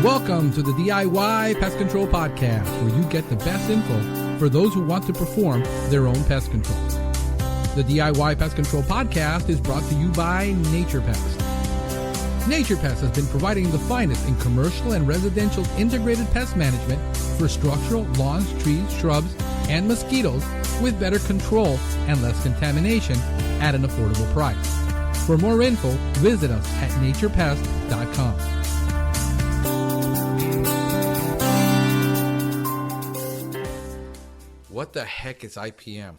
Welcome to the DIY Pest Control Podcast, where you get the best info for those who want to perform their own pest control. The DIY Pest Control Podcast is brought to you by Nature Pest. Nature Pest has been providing the finest in commercial and residential integrated pest management for structural, lawns, trees, shrubs, and mosquitoes with better control and less contamination at an affordable price. For more info, visit us at naturepest.com. What the heck is IPM?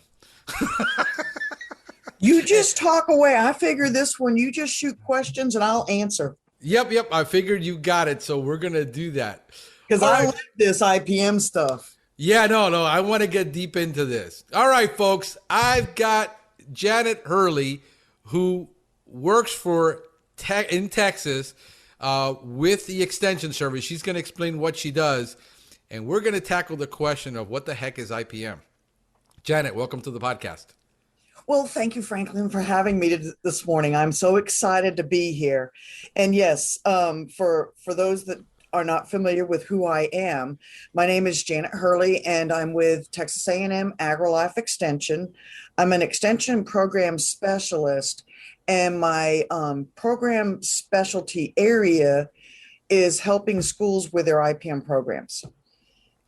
You just talk away. I figure this one, you just shoot questions and I'll answer. Yep. I figured you got it. So we're going to do that. Because I like this IPM stuff. Yeah, no. I want to get deep into this. All right, folks. I've got Janet Hurley, who works for in Texas with the Extension Service. She's going to explain what she does. And we're going to tackle the question of what the heck is IPM. Janet, welcome to the podcast. Well, thank you, Franklin, for having me this morning. I'm so excited to be here. And yes, for those that are not familiar with who I am, my name is Janet Hurley, and I'm with Texas A&M AgriLife Extension. I'm an extension program specialist, and my program specialty area is helping schools with their IPM programs.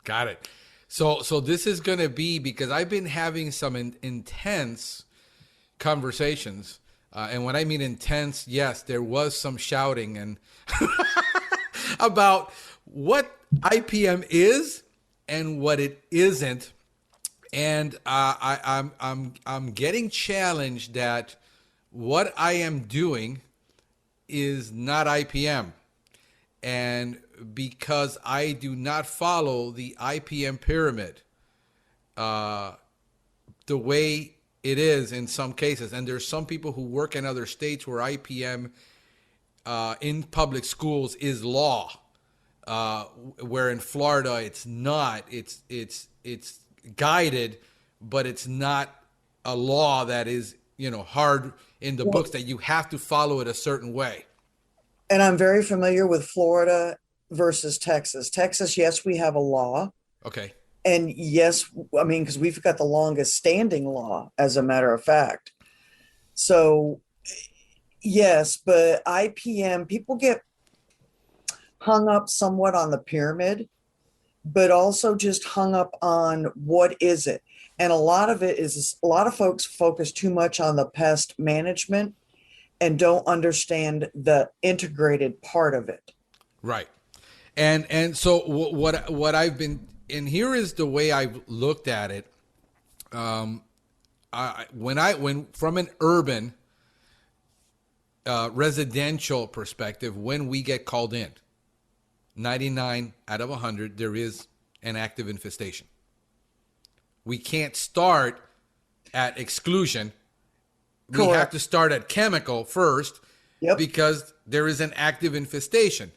Got it. So this is going to be, because I've been having some intense conversations. And when I mean intense, yes, there was some shouting and about what IPM is and what it isn't. And I'm getting challenged that what I am doing is not IPM. And because I do not follow the IPM pyramid the way it is in some cases. And there's some people who work in other states where IPM in public schools is law, where in Florida it's not. It's guided, but it's not a law that is, hard in the books that you have to follow it a certain way. And I'm very familiar with Florida versus Texas. Texas, yes, we have a law. Okay. And yes, I mean, because we've got the longest standing law, as a matter of fact. So, yes, but IPM, people get hung up somewhat on the pyramid, but also just hung up on what is it. And a lot of folks focus too much on the pest management and don't understand the integrated part of it. Right. And so what I've been, and here is the way I've looked at it. When from an urban residential perspective, when we get called in, 99 out of 100, there is an active infestation. We can't start at exclusion. We have to start at chemical first, because there is an active infestation.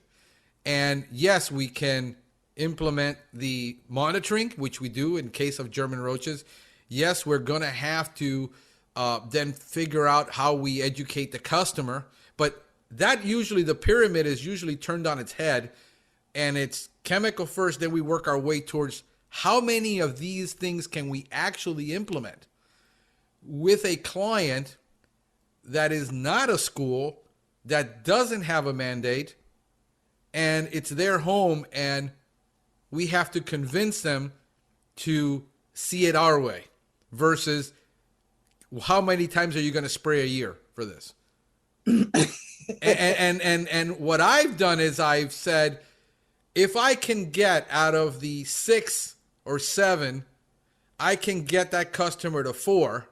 And yes, we can implement the monitoring, which we do in case of German roaches. Yes, we're going to have to then figure out how we educate the customer. But that usually, the pyramid is usually turned on its head, and it's chemical first, then we work our way towards how many of these things can we actually implement with a client that is not a school, that doesn't have a mandate, and it's their home, and we have to convince them to see it our way versus how many times are you going to spray a year for this? and what I've done is I've said, if I can get out of the 6 or 7, I can get that customer to 4.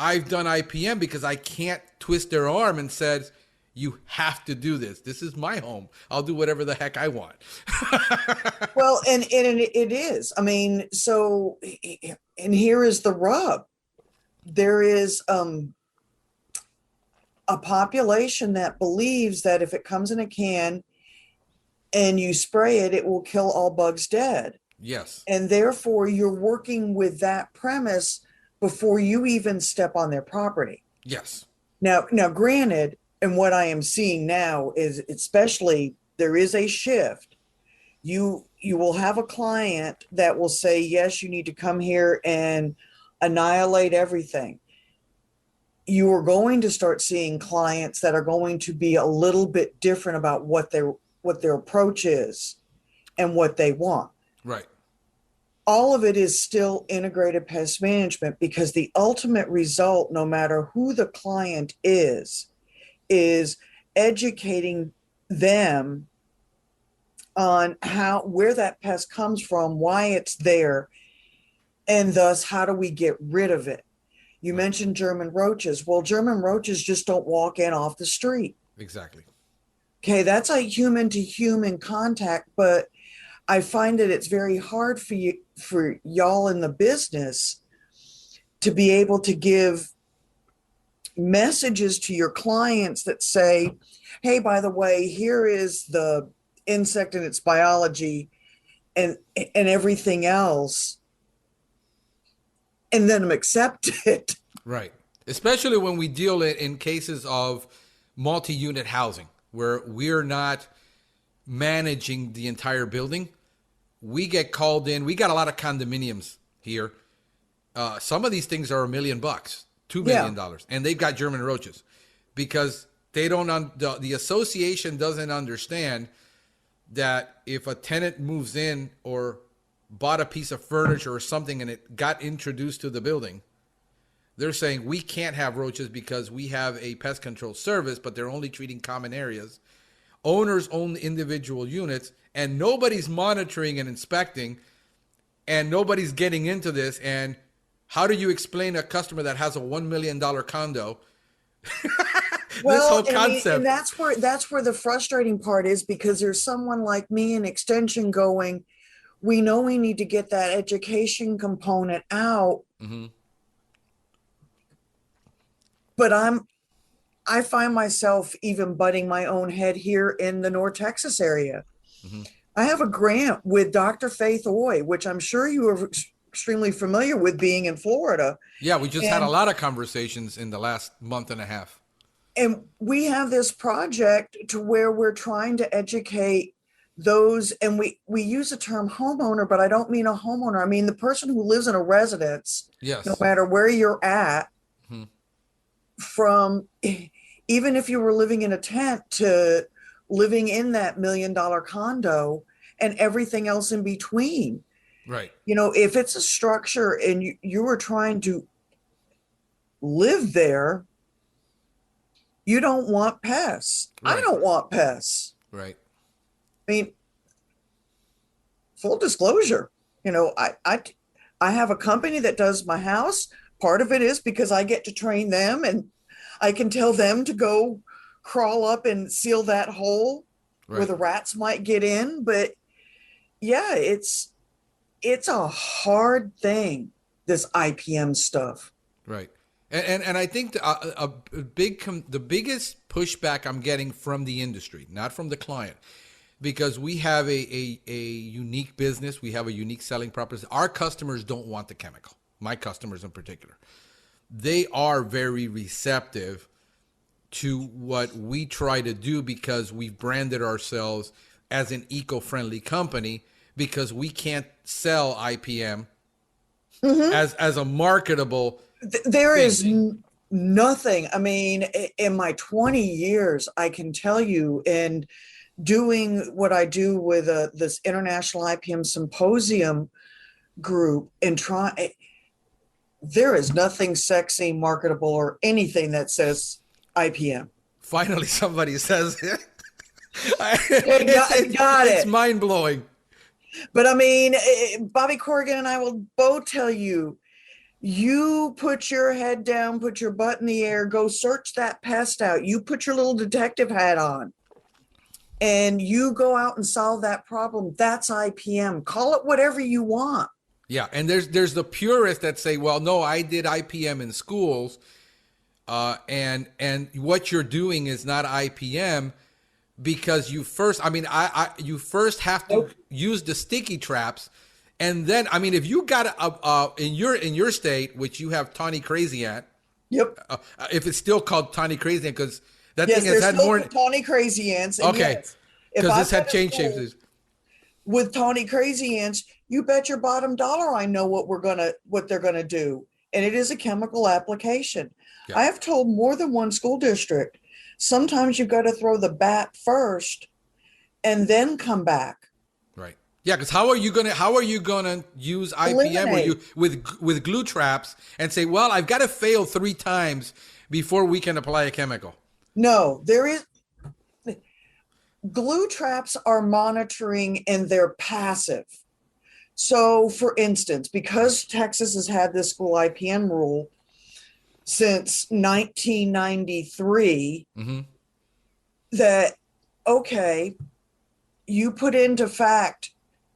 I've done IPM because I can't twist their arm and said, you have to do this. This is my home. I'll do whatever the heck I want. Well, and it is. I mean, so, and here is the rub. There is a population that believes that if it comes in a can and you spray it, it will kill all bugs dead. Yes. And therefore, you're working with that premise before you even step on their property. Yes. Now, granted, and what I am seeing now is, especially there is a shift. You will have a client that will say, yes, you need to come here and annihilate everything. You are going to start seeing clients that are going to be a little bit different about what their approach is and what they want. Right. All of it is still integrated pest management, because the ultimate result, no matter who the client is educating them on where that pest comes from, why it's there, and thus how do we get rid of it. You mentioned German roaches. Well, German roaches just don't walk in off the street. Exactly. Okay, that's a human to human contact, but I find that it's very hard for y'all in the business to be able to give messages to your clients that say, hey, by the way, here is the insect and its biology and everything else, and then accept it. Right. Especially when we deal in cases of multi-unit housing, where we're not managing the entire building. We get called in. We got a lot of condominiums here. Some of these things are $1 million, $2 million, and they've got German roaches because they don't. The association doesn't understand that if a tenant moves in or bought a piece of furniture or something and it got introduced to the building, they're saying we can't have roaches because we have a pest control service, but they're only treating common areas. Owners own individual units, and nobody's monitoring and inspecting, and nobody's getting into this. And how do you explain a customer that has a $1 million condo? Well, this whole concept. and that's where the frustrating part is, because there's someone like me in Extension going, we know we need to get that education component out, but I find myself even butting my own head here in the North Texas area. I have a grant with Dr. Faith Oy, which I'm sure you are extremely familiar with, being in Florida. Yeah, we just had a lot of conversations in the last month and a half. And we have this project to where we're trying to educate those, and we use the term homeowner, but I don't mean a homeowner. I mean the person who lives in a residence, yes, no matter where you're at, from even if you were living in a tent to living in that $1 million condo and everything else in between. Right. You know, if it's a structure and you are trying to live there, you don't want pests. Right. I don't want pests. Right. I mean, full disclosure, you know, I have a company that does my house. Part of it is because I get to train them, and I can tell them to go crawl up and seal that hole where the rats might get in. But yeah, it's a hard thing, this IPM stuff. Right. And I think the biggest pushback I'm getting from the industry, not from the client, because we have a unique business, we have a unique selling proposition. Our customers don't want the chemical. My customers in particular, they are very receptive to what we try to do because we've branded ourselves as an eco-friendly company, because we can't sell IPM as a marketable. There is nothing. I mean, in my 20 years, I can tell you, and doing what I do with this International IPM Symposium group, and there is nothing sexy, marketable, or anything that says IPM. Finally, somebody says it. It's mind-blowing. But I mean, Bobby Corrigan and I will both tell you, you put your head down, put your butt in the air, go search that pest out. You put your little detective hat on, and you go out and solve that problem. That's IPM. Call it whatever you want. Yeah, and there's the purists that say, well, no, I did IPM in schools, and what you're doing is not IPM, because you first have to use the sticky traps, and then, I mean, if you got in your state, which you have Tawny Crazy Ant, yep, if it's still called Tawny Crazy Ant, because that thing has there's had still more Tawny Crazy Ants. Okay. Yes. If Because I this had go to changed school shapes. with Tawny Crazy Ants, you bet your bottom dollar I know what they're gonna do. And it is a chemical application. Yeah. I have told more than one school district, sometimes you've got to throw the bat first and then come back. Right. Yeah, because how are you gonna use IPM or Eliminate. with glue traps and say, well, I've got to fail 3 times before we can apply a chemical? No, there is glue traps are monitoring and they're passive. So, for instance, because Texas has had this school IPM rule since 1993, that, okay, you put into fact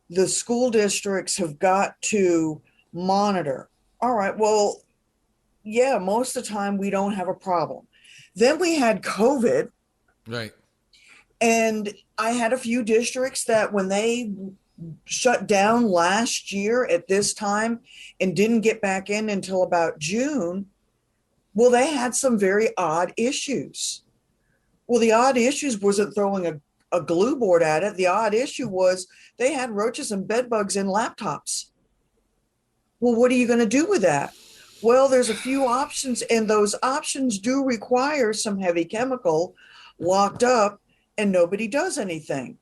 the school districts have got to monitor. All right, well, yeah, most of the time we don't have a problem. Then we had COVID. Right. And I had a few districts that when they shut down last year at this time and didn't get back in until about June, well, they had some very odd issues. Well, the odd issues wasn't throwing a glue board at it. The odd issue was they had roaches and bed bugs in laptops. Well, what are you going to do with that? Well, there's a few options, and those options do require some heavy chemical locked up, and nobody does anything.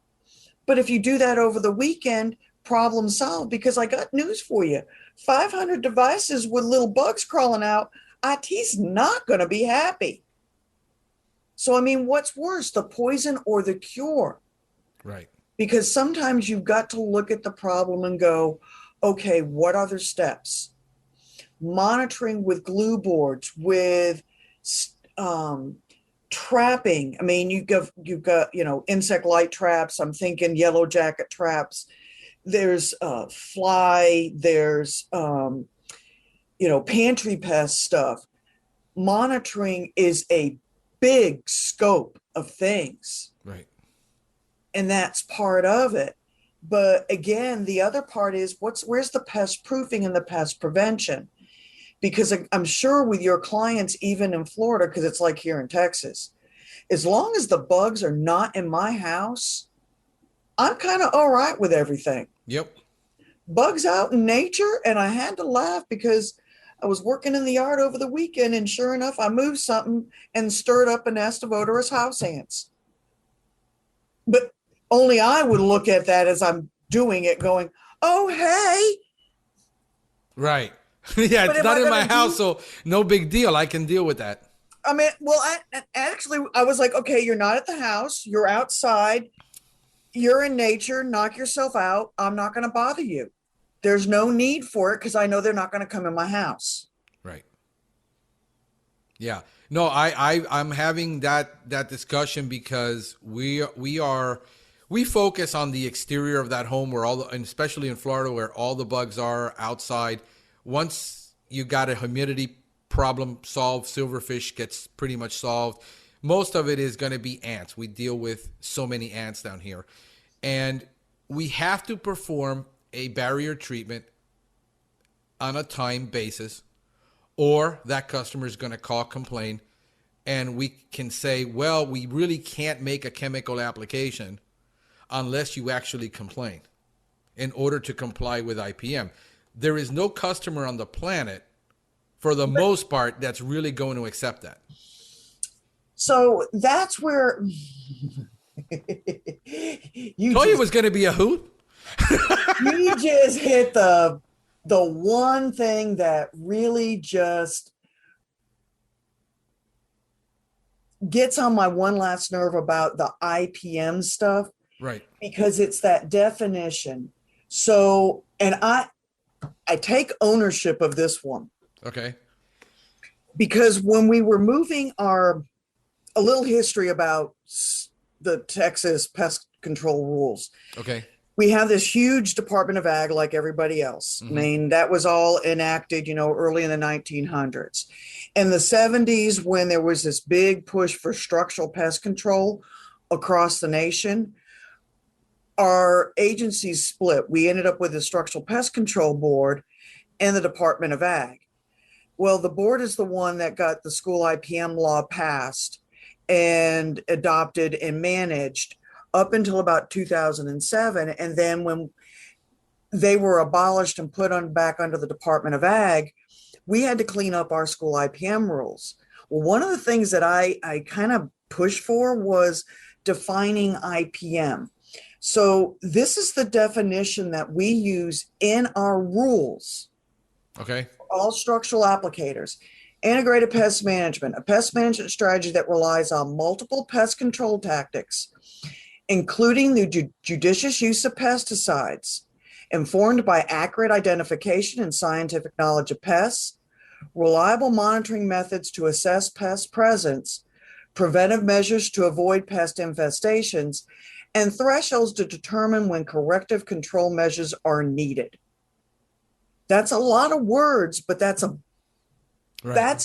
But if you do that over the weekend, problem solved, because I got news for you. 500 devices with little bugs crawling out, IT's not going to be happy. So, I mean, what's worse, the poison or the cure? Right. Because sometimes you've got to look at the problem and go, okay, what other steps? Monitoring with glue boards, with trapping. I mean, you've got insect light traps. I'm thinking yellow jacket traps. There's fly. There's pantry pest stuff. Monitoring is a big scope of things, Right. and that's part of it. But again, the other part is where's the pest proofing and the pest prevention? Because I'm sure with your clients, even in Florida, because it's like here in Texas, as long as the bugs are not in my house, I'm kind of all right with everything. Yep. Bugs out in nature, and I had to laugh because I was working in the yard over the weekend, and sure enough, I moved something and stirred up a nest of odorous house ants. But only I would look at that as I'm doing it going, oh, hey. Right. Yeah, But it's am not I in my gonna house, so no big deal. I can deal with that. I mean, well, I was like, okay, you're not at the house. You're outside. You're in nature. Knock yourself out. I'm not going to bother you. There's no need for it because I know they're not going to come in my house. Right. Yeah. No, I'm having that discussion because we focus on the exterior of that home where and especially in Florida where all the bugs are outside. Once you got a humidity problem solved, silverfish gets pretty much solved. Most of it is going to be ants. We deal with so many ants down here. And we have to perform a barrier treatment on a time basis, or that customer is going to call, complain, and we can say, well, we really can't make a chemical application unless you actually complain in order to comply with IPM. There is no customer on the planet, for the most part, that's really going to accept that. So that's where you told you it was going to be a hoot. You just hit the one thing that really just gets on my one last nerve about the IPM stuff. Right. Because it's that definition. So, and I take ownership of this one. Okay. Because when we were moving a little history about the Texas pest control rules. Okay. We have this huge Department of Ag like everybody else. Mm-hmm. I mean, that was all enacted, early in the 1900s. In the 70s, when there was this big push for structural pest control across the nation, our agencies split. We ended up with the Structural Pest Control Board and the Department of Ag. Well, the board is the one that got the school IPM law passed and adopted and managed. up until about 2007. And then when they were abolished and put on back under the Department of Ag, we had to clean up our school IPM rules. Well, one of the things that I kind of pushed for was defining IPM. So this is the definition that we use in our rules. Okay. All structural applicators. Integrated pest management, a pest management strategy that relies on multiple pest control tactics, including the judicious use of pesticides, informed by accurate identification and scientific knowledge of pests, reliable monitoring methods to assess pest presence, preventive measures to avoid pest infestations, and thresholds to determine when corrective control measures are needed. That's a lot of words, but that's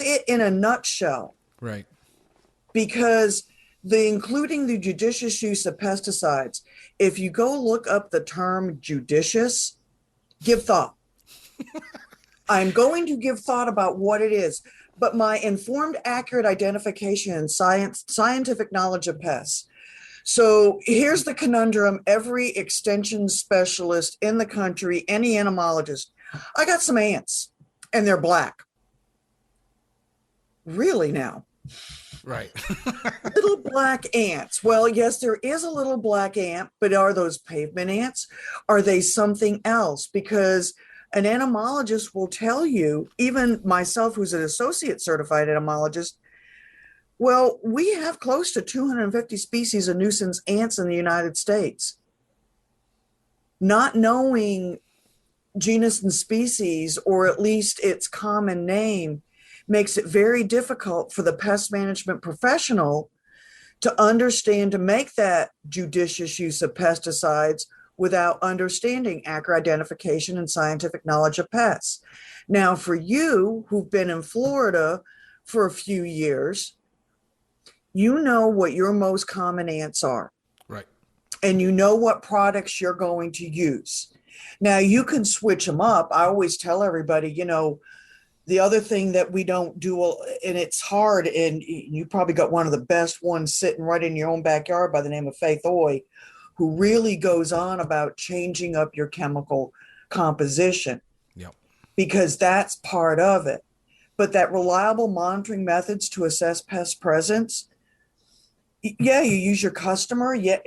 it in a nutshell. Right. Because including the judicious use of pesticides, if you go look up the term judicious, give thought. I'm going to give thought about what it is, but my informed, accurate identification and scientific knowledge of pests. So here's the conundrum. Every extension specialist in the country, any entomologist, I got some ants and they're black. Really now? Right. Little black ants. Well, yes, there is a little black ant, but are those pavement ants? Are they something else? Because an entomologist will tell you, even myself, who's an associate certified entomologist, well, we have close to 250 species of nuisance ants in the United States. Not knowing genus and species, or at least its common name, makes it very difficult for the pest management professional to understand, to make that judicious use of pesticides without understanding accurate identification and scientific knowledge of pests. Now, for you who've been in Florida for a few years, you know what your most common ants are. Right. And you know what products you're going to use. Now, you can switch them up. I always tell everybody, the other thing that we don't do, and it's hard, and you probably got one of the best ones sitting right in your own backyard by the name of Faith Oy, who really goes on about changing up your chemical composition. Yep. Because that's part of it. But that reliable monitoring methods to assess pest presence, yeah, you use your customer. Yeah.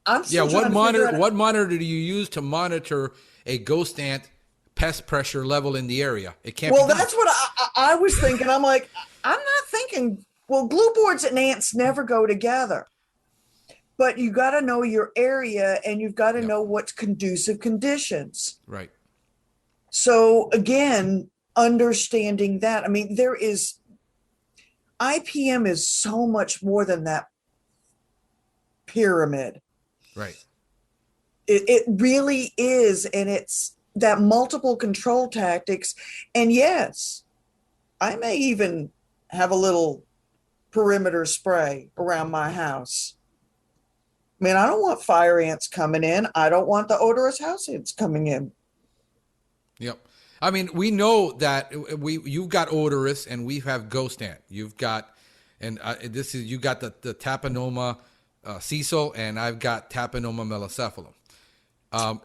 What monitor do you use to monitor a ghost ant pest pressure level in the area? It can't. Well, that's what I was thinking. I'm like, I'm not thinking. Well, glue boards and ants never go together. But you got to know your area, and you've got to know what's conducive conditions. Right. So again, understanding that. I mean, IPM is so much more than that pyramid. Right. It really is, and it's that multiple control tactics. And yes, I may even have a little perimeter spray around my house. I mean, I don't want fire ants coming in. I don't want the odorous house ants coming in. Yep. I mean, we know that you've got odorous and we have ghost ant. You've got, and you got the Taponoma Cecil, and I've got Taponoma melacephalum.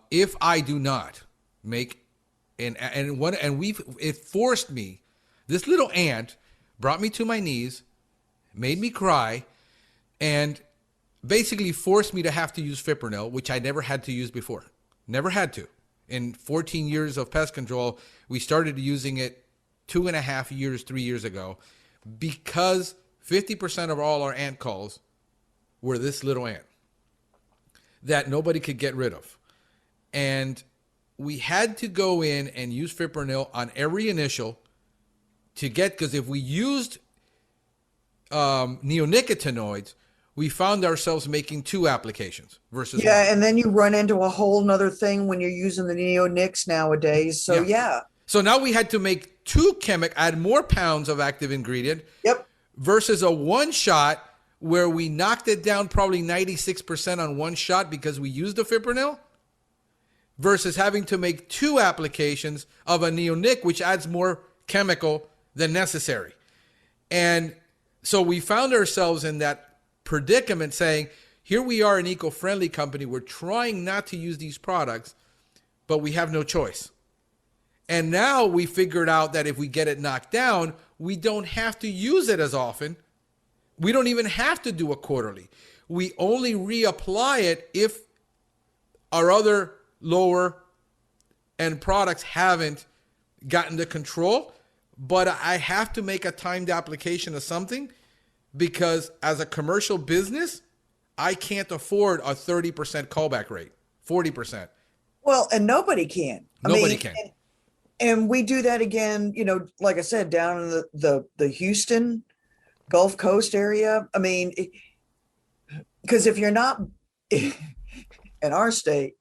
If I do not make it forced me, this little ant brought me to my knees, made me cry, and basically forced me to have to use fipronil, which I never had to use before. Never had to. In 14 years of pest control, we started using it 2.5 years, 3 years ago, because 50% of all our ant calls were this little ant that nobody could get rid of. And we had to go in and use fipronil on every initial to get, because if we used neonicotinoids, we found ourselves making 2 applications versus one. And then you run into a whole nother thing when you're using the neonics nowadays. So So now we had to make add more pounds of active ingredient. Yep. Versus a one shot where we knocked it down probably 96% on one shot because we used the fipronil, versus having to make 2 applications of a neonic, which adds more chemical than necessary. And so we found ourselves in that predicament saying, Here we are, an eco-friendly company. We're trying not to use these products, but we have no choice. And now we figured out that if we get it knocked down, we don't have to use it as often. We don't even have to do a quarterly. We only reapply it if our other lower end products haven't gotten the control. But I have to make a timed application of something because as a commercial business, I can't afford a 30% callback rate, 40%. Well, and nobody can. Nobody can. And we do that again, like I said, down in the Houston Gulf Coast area. I mean, because if you're not in our state,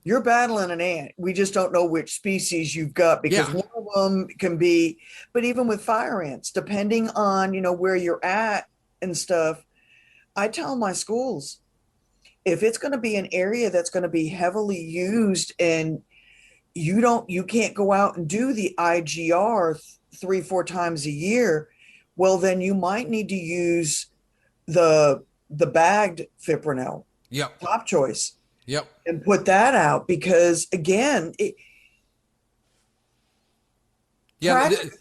you're battling an ant. We just don't know which species you've got because one of them can be, but even with fire ants, depending on, where you're at and stuff, I tell my schools, if it's going to be an area that's going to be heavily used and you can't go out and do the IGR 3-4 times a year, well, then you might need to use the bagged fipronil, top choice. Yep. And put that out because again,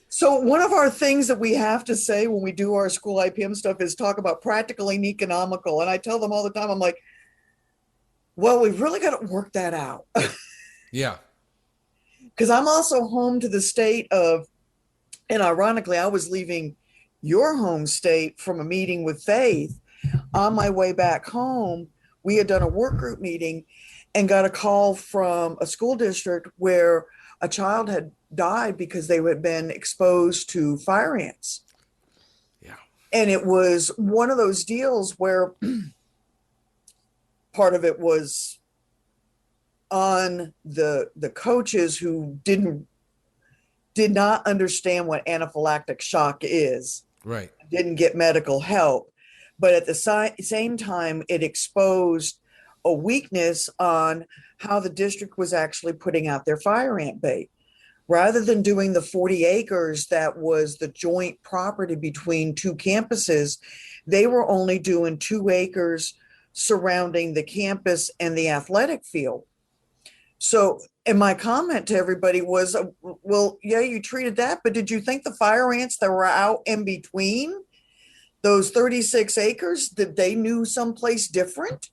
so one of our things that we have to say when we do our school IPM stuff is talk about practical and economical. And I tell them all the time, I'm like, well, we've really got to work that out. Yeah. Because I'm also home to the state of, and ironically, I was leaving your home state from a meeting with Faith. On my way back home, we had done a work group meeting and got a call from a school district where a child had died because they had been exposed to fire ants. Yeah. And it was one of those deals where part of it was on the coaches who did not understand what anaphylactic shock is. Right. Didn't get medical help. But at the same time, it exposed a weakness on how the district was actually putting out their fire ant bait. Rather than doing the 40 acres that was the joint property between two campuses, they were only doing 2 acres surrounding the campus and the athletic field. So, and my comment to everybody was, well, yeah, you treated that, but did you think the fire ants that were out in between those 36 acres, that they knew someplace different?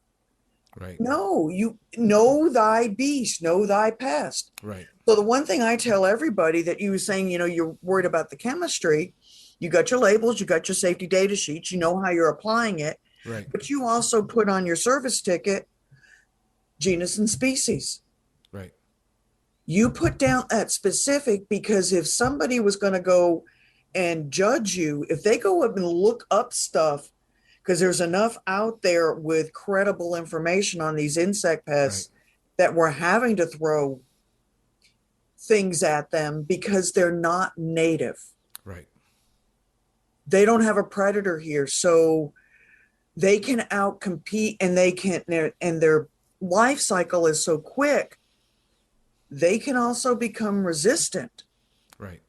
Right. No, you know thy beast, know thy pest. Right. So the one thing I tell everybody that you were saying, you're worried about the chemistry, you got your labels, you got your safety data sheets, you know how you're applying it. Right. But you also put on your service ticket, genus and species. Right. You put down that specific because if somebody was going to go and judge you, if they go up and look up stuff, because there's enough out there with credible information on these insect pests that we're having to throw things at them because they're not native. Right. They don't have a predator here, so they can outcompete, and they can, and their life cycle is so quick, they can also become resistant. Right.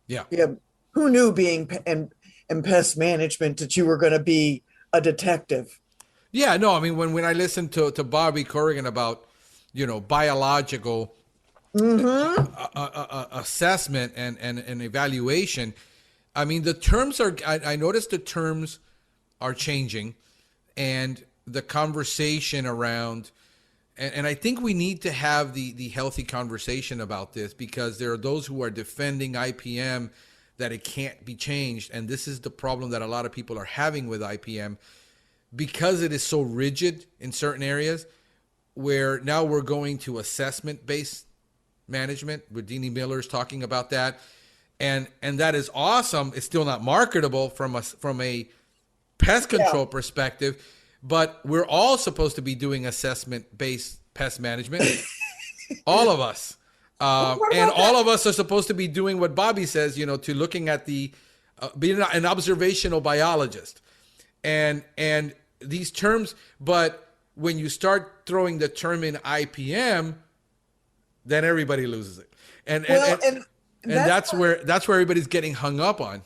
Yeah. Yeah. Who knew being in pest management that you were going to be a detective? Yeah. No, I mean, when I listened to Bobby Corrigan about, biological assessment and evaluation, I mean, the terms are, I noticed the terms are changing, and the conversation around, and I think we need to have the healthy conversation about this, because there are those who are defending IPM that it can't be changed. And this is the problem that a lot of people are having with IPM, because it is so rigid in certain areas, where now we're going to assessment-based management, with Deanie Miller's talking about that. And that is awesome. It's still not marketable from a pest control perspective, but we're all supposed to be doing assessment-based pest management. All of us. And all of us are supposed to be doing what Bobby says, to looking at being an observational biologist. And these terms, but when you start throwing the term in IPM, then everybody loses it. And that's where everybody's getting hung up on.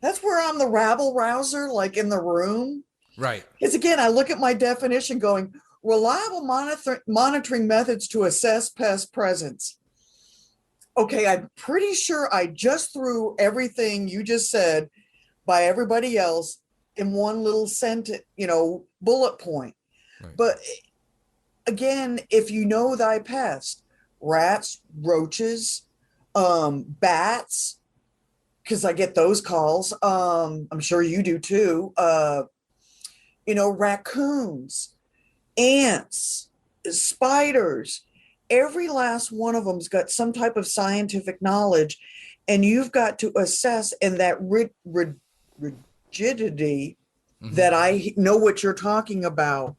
That's where I'm the rabble rouser, like in the room. Right. Because again, I look at my definition going, reliable monitoring methods to assess pest presence. Okay, I'm pretty sure I just threw everything you just said by everybody else in one little sentence, bullet point. Right. But again, if you know thy pest, rats, roaches, bats, because I get those calls. I'm sure you do too. Raccoons, ants, spiders, every last one of them's got some type of scientific knowledge, and you've got to assess in that rigidity that I know what you're talking about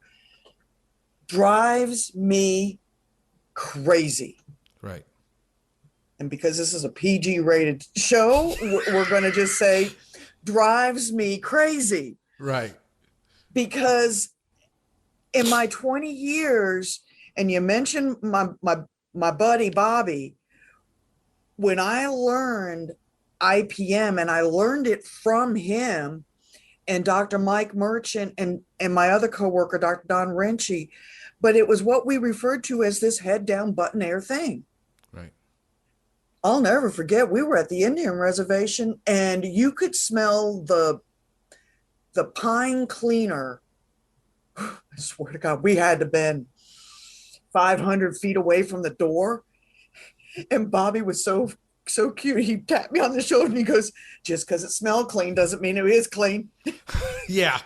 drives me crazy. Right. And because this is a PG rated show, we're going to just say drives me crazy. Right. Because in my 20 years, and you mentioned my buddy Bobby, when I learned IPM, and I learned it from him and Dr. Mike Merchant and my other coworker, Dr. Don Renchie, but it was what we referred to as this head down button air thing. Right. I'll never forget, we were at the Indian reservation and you could smell the pine cleaner. I swear to God, we had to been 500 feet away from the door. And Bobby was so cute. He tapped me on the shoulder and he goes, just because it smelled clean doesn't mean it is clean. Yeah.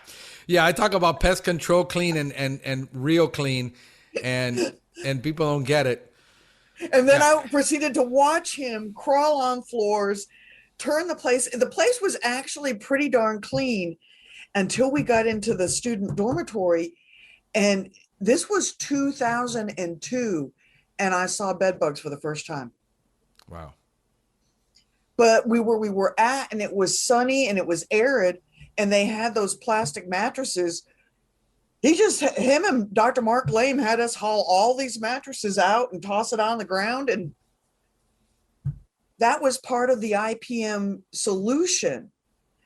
Yeah. I talk about pest control clean and real clean, and people don't get it. And then I proceeded to watch him crawl on floors, turn the place. The place was actually pretty darn clean until we got into the student dormitory. And this was 2002. And I saw bed bugs for the first time. Wow. But we were at, and it was sunny and it was arid, and they had those plastic mattresses. Him and Dr. Mark Lame had us haul all these mattresses out and toss it on the ground. And that was part of the IPM solution.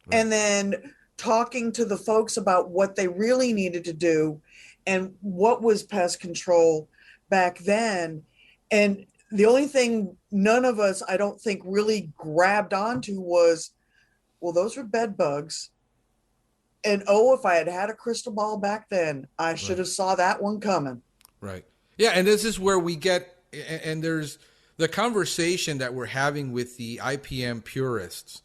Right. And then talking to the folks about what they really needed to do and what was pest control back then. And the only thing none of us, I don't think, really grabbed onto was, well, those were bed bugs. And if I had had a crystal ball back then, I should have saw that one coming. Right. Yeah, and this is where we get, and there's the conversation that we're having with the IPM purists,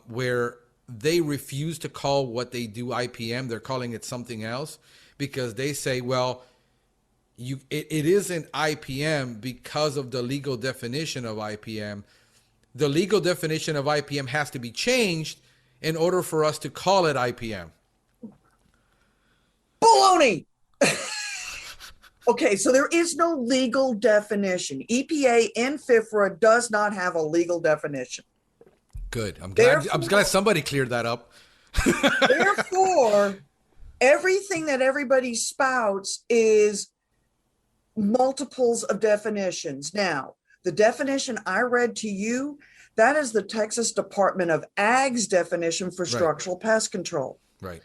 where they refuse to call what they do IPM. They're calling it something else because they say, well, it isn't IPM because of the legal definition of IPM. The legal definition of IPM has to be changed in order for us to call it IPM. Baloney! Okay, so there is no legal definition. EPA and FIFRA does not have a legal definition. Good. I'm glad somebody cleared that up. Therefore, everything that everybody spouts is multiples of definitions. Now, the definition I read to you, that is the Texas Department of Ag's definition for structural pest control. Right.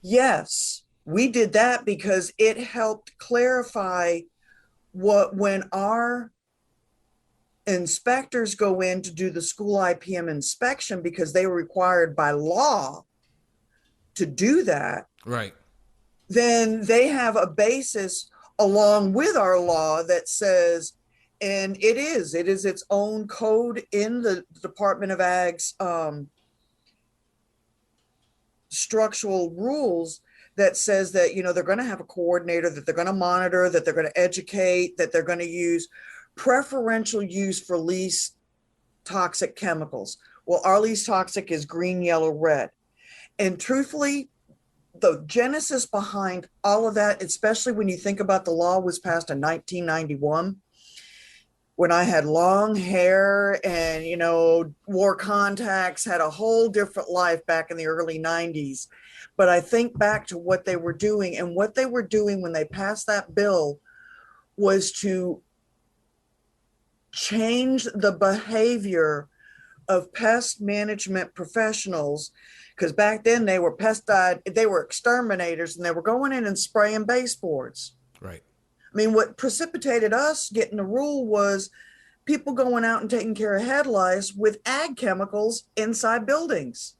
Yes, we did that because it helped clarify when our inspectors go in to do the school IPM inspection, because they were required by law to do that. Right. Then they have a basis along with our law that says, and it is its own code in the Department of Ag's structural rules that says that, they're going to have a coordinator, that they're going to monitor, that they're going to educate, that they're going to use preferential use for least toxic chemicals. Well, our least toxic is green, yellow, red. And truthfully, the genesis behind all of that, especially when you think about the law was passed in 1991, when I had long hair and, wore contacts, had a whole different life back in the early 90s. But I think back to what they were doing, and what they were doing when they passed that bill was to change the behavior of pest management professionals, because back then they were they were exterminators, and they were going in and spraying baseboards. Right. I mean, what precipitated us getting the rule was people going out and taking care of head lice with ag chemicals inside buildings.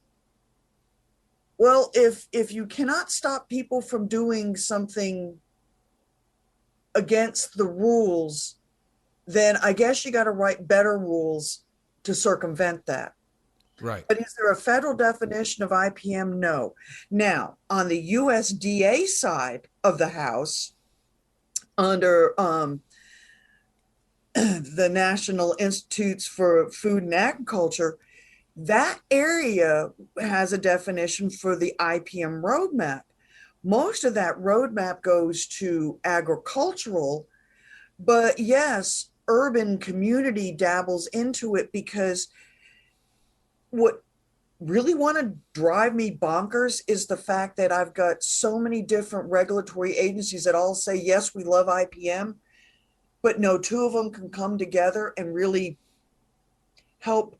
Well, if you cannot stop people from doing something against the rules, then I guess you got to write better rules to circumvent that. Right. But is there a federal definition of IPM? No. Now, on the USDA side of the house, under the National Institutes for Food and Agriculture, that area has a definition for the IPM roadmap. Most of that roadmap goes to agricultural, but yes, urban community dabbles into it, because what really want to drive me bonkers is the fact that I've got so many different regulatory agencies that all say, yes, we love IPM, but no two of them can come together and really help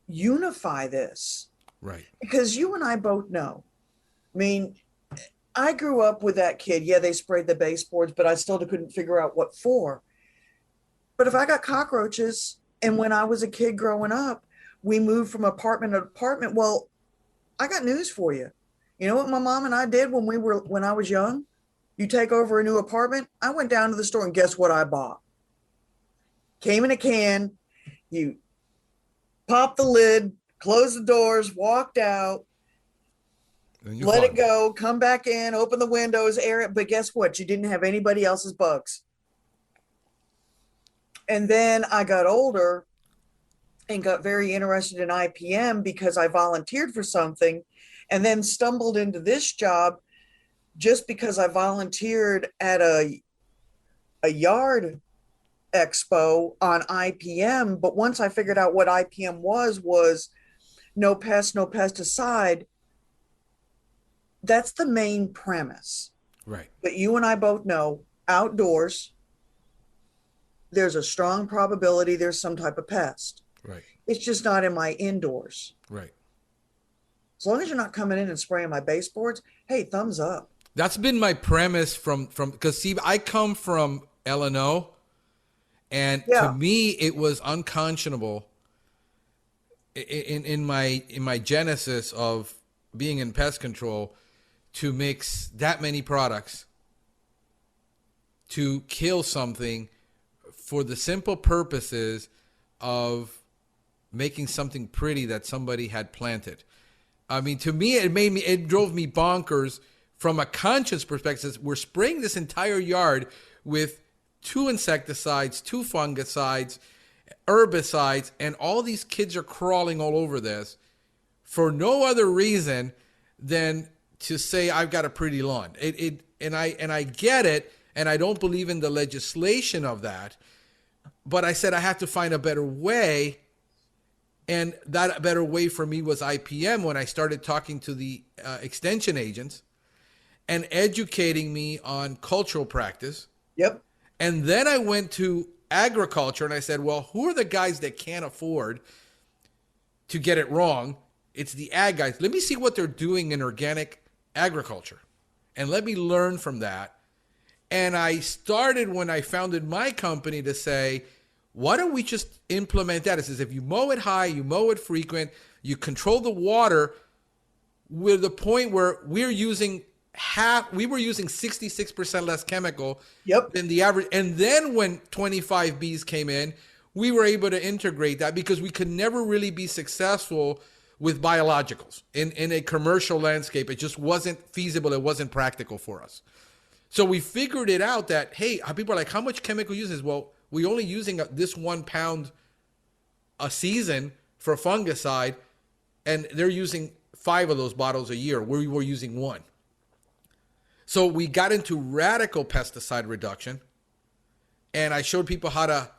unify this. Right. Because you and I both know, I mean, I grew up with that kid. Yeah, they sprayed the baseboards, but I still couldn't figure out what for. But if I got cockroaches, and when I was a kid growing up, we moved from apartment to apartment, well, I got news for you. You know what my mom and I did when I was young? You take over a new apartment. I went down to the store, and guess what I bought? Came in a can. You pop the lid, close the doors, walked out, let it go, come back in, open the windows, air it. But guess what? You didn't have anybody else's bugs. And then I got older and got very interested in IPM because I volunteered for something, and then stumbled into this job just because I volunteered at a yard expo on IPM. But once I figured out what IPM was no pest, no pesticide. That's the main premise. Right. But you and I both know outdoors, there's a strong probability there's some type of pest. Right. It's just not in my indoors. Right. As long as you're not coming in and spraying my baseboards, hey, thumbs up. That's been my premise from because see, I come from L&O, and to me it was unconscionable in my genesis of being in pest control to mix that many products to kill something for the simple purposes of making something pretty that somebody had planted. I mean, to me, it drove me bonkers from a conscious perspective. We're spraying this entire yard with 2 insecticides, 2 fungicides, herbicides, and all these kids are crawling all over this for no other reason than to say I've got a pretty lawn. And I get it, and I don't believe in the legislation of that. But I said I have to find a better way, and that better way for me was IPM when I started talking to the extension agents and educating me on cultural practice. Yep. And then I went to agriculture, and I said, well, who are the guys that can't afford to get it wrong? It's the ag guys. Let me see what they're doing in organic agriculture, and let me learn from that. And I started, when I founded my company, to say, why don't we just implement that? It says if you mow it high, you mow it frequent, you control the water, with the point where we were using 66% less chemical than the average. And then when 25 bees came in, we were able to integrate that because we could never really be successful with biologicals in a commercial landscape. It just wasn't feasible. It wasn't practical for us. So we figured it out that, hey, people are like, how much chemical uses? Well, we're only using this 1 pound a season for fungicide, and they're using 5 of those bottles a year. We were using 1. So we got into radical pesticide reduction, and I showed people how to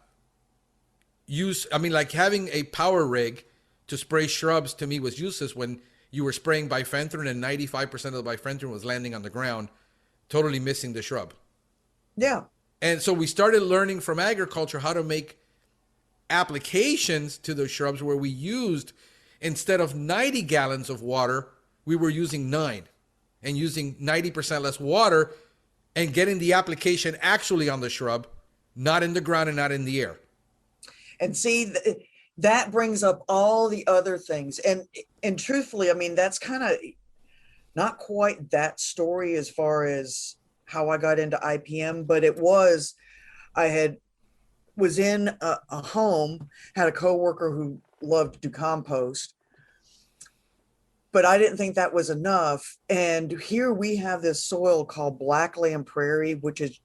use, like having a power rig to spray shrubs to me was useless when you were spraying bifenthrin and 95% of the bifenthrin was landing on the ground, totally missing the shrub. Yeah. And so we started learning from agriculture how to make applications to those shrubs where we used, instead of 90 gallons of water, we were using 9 and using 90% less water and getting the application actually on the shrub, not in the ground and not in the air. And see, that brings up all the other things. And truthfully, I mean, that's kind of not quite that story as far as how I got into IPM, but it was, was in a home, had a coworker who loved to do compost, but I didn't think that was enough. And here we have this soil called Blackland Prairie, which is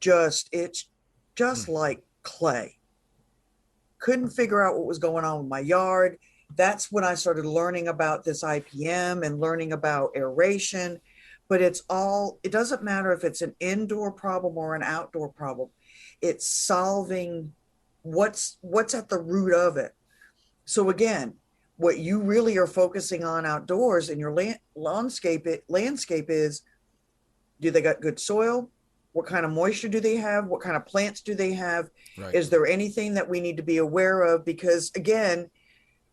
it's just like clay. Couldn't figure out what was going on with my yard. That's when I started learning about this IPM and learning about aeration. But it doesn't matter if it's an indoor problem or an outdoor problem. It's solving what's at the root of it. So again, what you really are focusing on outdoors in your landscape is, do they got good soil? What kind of moisture do they have? What kind of plants do they have? Right. Is there anything that we need to be aware of? Because again,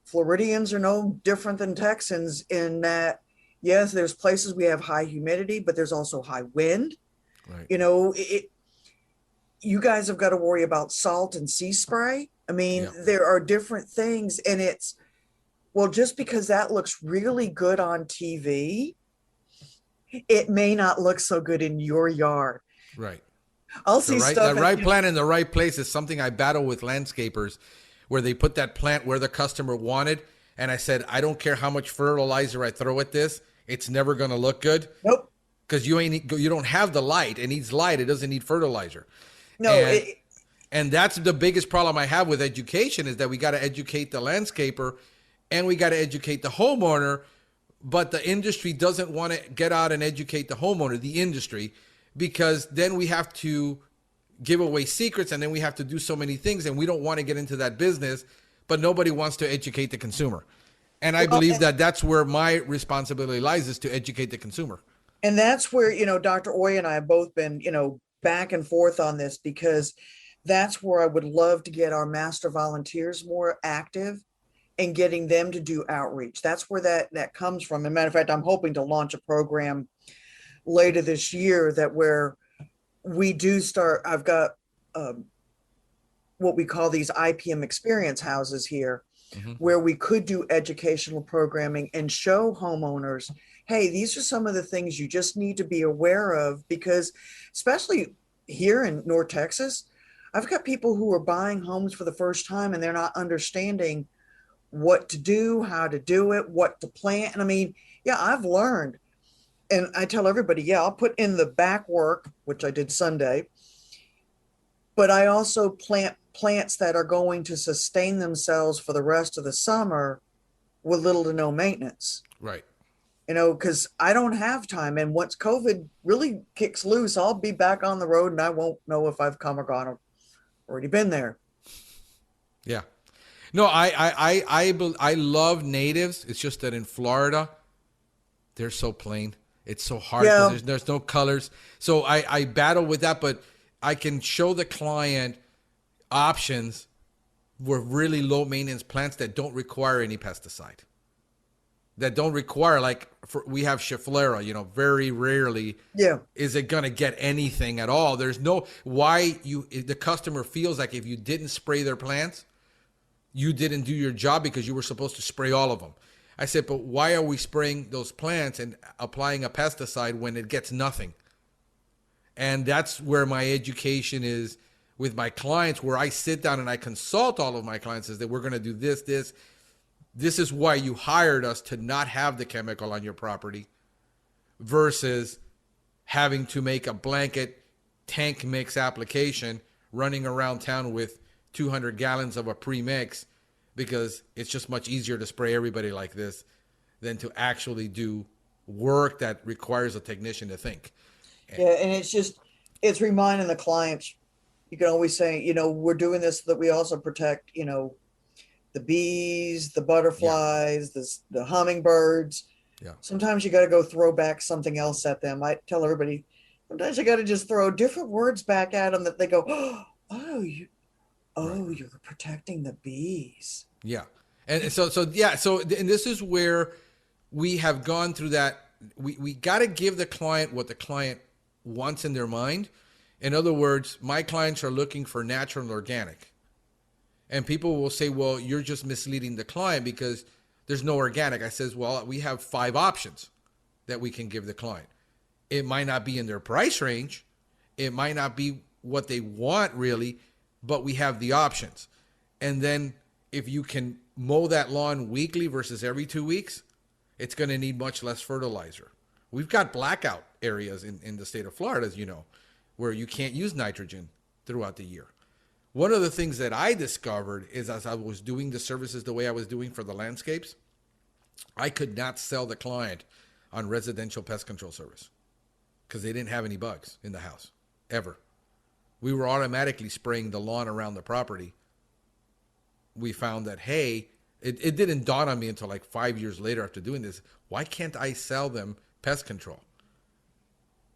Floridians are no different than Texans in that, yes, there's places we have high humidity, but there's also high wind. Right. You know, you guys have got to worry about salt and sea spray. I mean, there are different things, and it's, well, just because that looks really good on TV, it may not look so good in your yard. Right. I'll see stuff. The right plant in the right place is something I battle with landscapers, where they put that plant where the customer wanted. And I said, I don't care how much fertilizer I throw at this, it's never going to look good. Nope. Because you don't have the light. It needs light. It doesn't need fertilizer. No. And that's the biggest problem I have with education, is that we got to educate the landscaper and we got to educate the homeowner. But the industry doesn't want to get out and educate the homeowner, the industry, because then we have to give away secrets and then we have to do so many things, and we don't want to get into that business, but nobody wants to educate the consumer. And I believe that that's where my responsibility lies, is to educate the consumer. And that's where, Dr. Oy and I have both been, back and forth on this, because that's where I would love to get our master volunteers more active and getting them to do outreach. That's where that comes from. As a matter of fact, I'm hoping to launch a program later this year where we do start. I've got what we call these IPM experience houses here, where we could do educational programming and show homeowners, hey, these are some of the things you just need to be aware of, because especially here in North Texas, I've got people who are buying homes for the first time and they're not understanding what to do, how to do it, what to plant. And I mean, I've learned, and I tell everybody, I'll put in the back work, which I did Sunday, but I also plant plants that are going to sustain themselves for the rest of the summer with little to no maintenance. Right. Because I don't have time. And once COVID really kicks loose, I'll be back on the road and I won't know if I've come or gone or already been there. Yeah. No, I love natives. It's just that in Florida, they're so plain. It's so hard because there's no colors. So I battle with that, but I can show the client options with really low maintenance plants that don't require any pesticide. That don't require, we have Schefflera, very rarely is it going to get anything at all. There's no, the customer feels like if you didn't spray their plants, you didn't do your job because you were supposed to spray all of them. I said, but why are we spraying those plants and applying a pesticide when it gets nothing? And that's where my education is with my clients, where I sit down and I consult all of my clients, is that we're going to do this. This is why you hired us, to not have the chemical on your property, versus having to make a blanket tank mix application running around town with 200 gallons of a pre-mix, because it's just much easier to spray everybody like this than to actually do work that requires a technician to think. And it's reminding the clients, you can always say, we're doing this so that we also protect, the bees, the butterflies, the hummingbirds. Yeah. Sometimes you got to go throw back something else at them. I tell everybody, sometimes you got to just throw different words back at them that they go, Right. Oh, you're protecting the bees. Yeah. And and this is where we have gone through that. We got to give the client what the client wants in their mind. In other words, my clients are looking for natural and organic. And people will say, well, you're just misleading the client because there's no organic. I says, well, we have 5 options that we can give the client. It might not be in their price range. It might not be what they want really, but we have the options. And then if you can mow that lawn weekly versus every 2 weeks, it's going to need much less fertilizer. We've got blackout areas in the state of Florida, as you know, where you can't use nitrogen throughout the year. One of the things that I discovered is as I was doing the services the way I was doing for the landscapes, I could not sell the client on residential pest control service because they didn't have any bugs in the house, ever. We were automatically spraying the lawn around the property. We found that, hey, it didn't dawn on me until like 5 years later after doing this. Why can't I sell them pest control?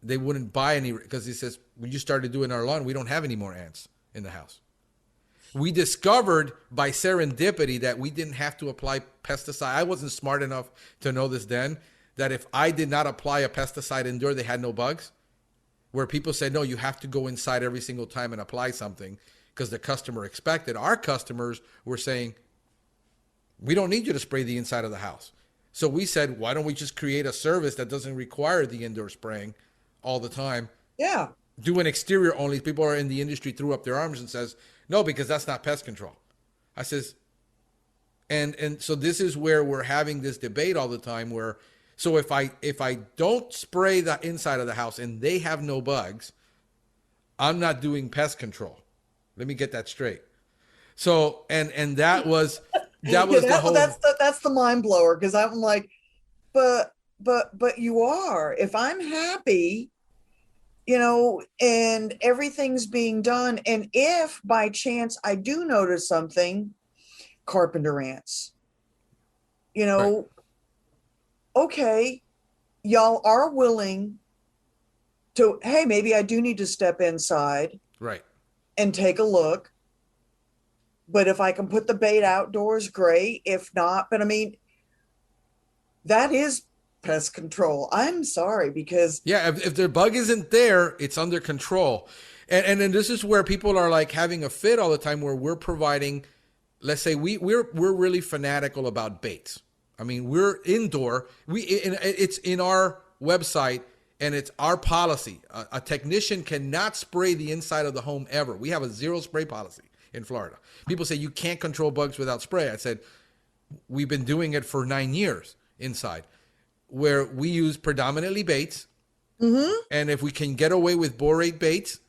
They wouldn't buy any because he says, when you started doing our lawn, we don't have any more ants in the house. We discovered by serendipity that we didn't have to apply pesticide. I wasn't smart enough to know this then, that if I did not apply a pesticide indoor, they had no bugs. Where people said, no, you have to go inside every single time and apply something because the customer expected. Our customers were saying, we don't need you to spray the inside of the house. So we said, why don't we just create a service that doesn't require the indoor spraying all the time? Yeah. Do an exterior only. People are in the industry threw up their arms and says, no, because that's not pest control. I says, and so this is where we're having this debate all the time where, so if I don't spray the inside of the house and they have no bugs, I'm not doing pest control. Let me get that straight. So, and that was the whole. That's the mind blower because I'm like, but you are. If I'm happy, and everything's being done, and if by chance I do notice something, carpenter ants, right. Okay, y'all are willing to, hey, maybe I do need to step inside, right, and take a look. But if I can put the bait outdoors, great. If not, but I mean, that is pest control. I'm sorry because if the bug isn't there, it's under control. And then this is where people are like having a fit all the time where we're providing, let's say we're really fanatical about baits. I mean, we're indoor. It's in our website and it's our policy. A technician cannot spray the inside of the home ever. We have a 0 spray policy in Florida. People say you can't control bugs without spray. I said, we've been doing it for 9 years inside, where we use predominantly baits. Mm-hmm. And if we can get away with borate baits,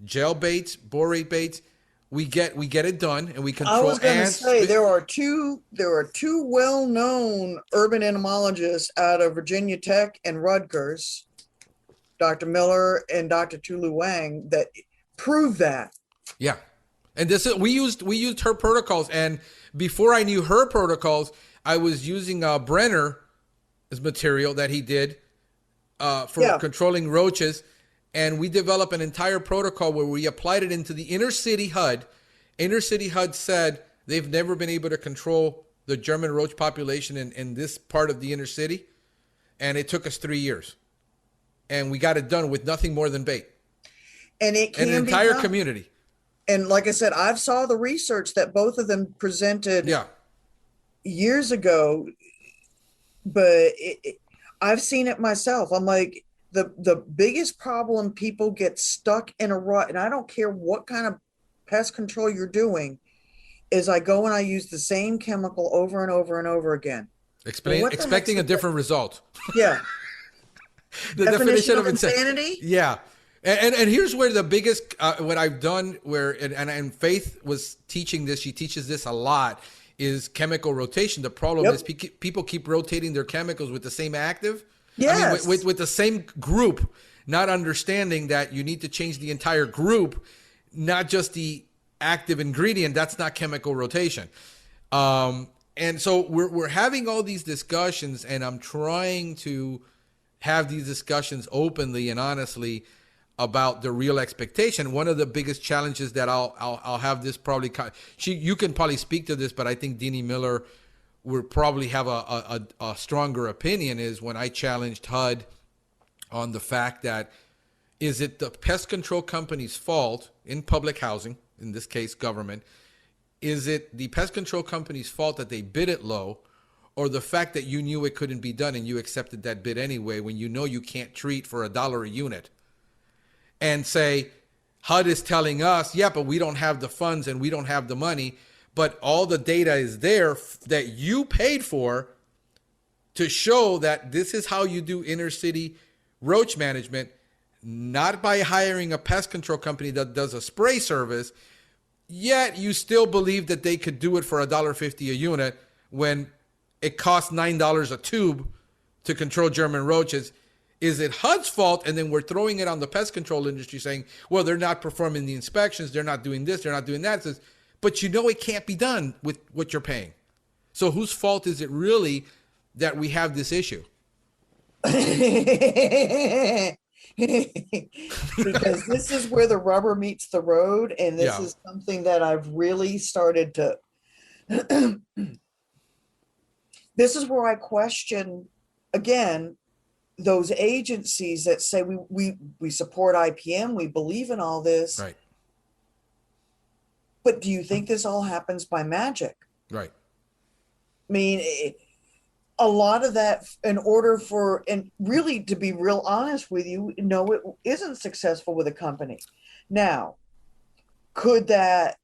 gel baits, borate baits, we get it done and we control ants. I was going to say there are two well-known urban entomologists out of Virginia Tech and Rutgers, Dr. Miller and Dr. Tulu Wang, that prove that. Yeah. And we used her protocols, and before I knew her protocols, I was using Brenner's material that he did for controlling roaches, and we developed an entire protocol where we applied it into the inner city HUD. Inner city HUD said they've never been able to control the German roach population in this part of the inner city, and it took us 3 years, and we got it done with nothing more than bait. And it can an entire community. And like I said, I've saw the research that both of them presented years ago, but I've seen it myself. I'm like, the biggest problem, people get stuck in a rut, and I don't care what kind of pest control you're doing, is I go and I use the same chemical over and over and over again. Expecting a different result. Yeah. The definition of insanity? Yeah. And here's where the biggest, what I've done and Faith was teaching this, she teaches this a lot, is chemical rotation. The problem is people keep rotating their chemicals with the same active. Yes. I mean, with the same group, not understanding that you need to change the entire group, not just the active ingredient. That's not chemical rotation. And so we're having all these discussions, and I'm trying to have these discussions openly and honestly. about the real expectation. One of the biggest challenges that I'll have this probably, you can probably speak to this, but I think Deanie Miller would probably have a stronger opinion, is when I challenged HUD on the fact that, is it the pest control company's fault in public housing, in this case government, is it the pest control company's fault that they bid it low, or the fact that you knew it couldn't be done and you accepted that bid anyway when you know you can't treat for $1 a unit? And say, HUD is telling us, yeah, but we don't have the funds and we don't have the money, but all the data is there that you paid for to show that this is how you do inner city roach management, not by hiring a pest control company that does a spray service, yet you still believe that they could do it for $1.50 a unit when it costs $9 a tube to control German roaches. Is it HUD's fault? And then we're throwing it on the pest control industry saying, well, they're not performing the inspections, they're not doing this, they're not doing that. It says, but you know it can't be done with what you're paying. So whose fault is it really that we have this issue? Because this is where the rubber meets the road, and this is something that I've really started to this is where I question again those agencies that say we support IPM, we believe in all this, right? But do you think this all happens by magic? Right. I mean, a lot of that, in order for, and really to be real honest with you, no, it isn't successful with a company. Now, could that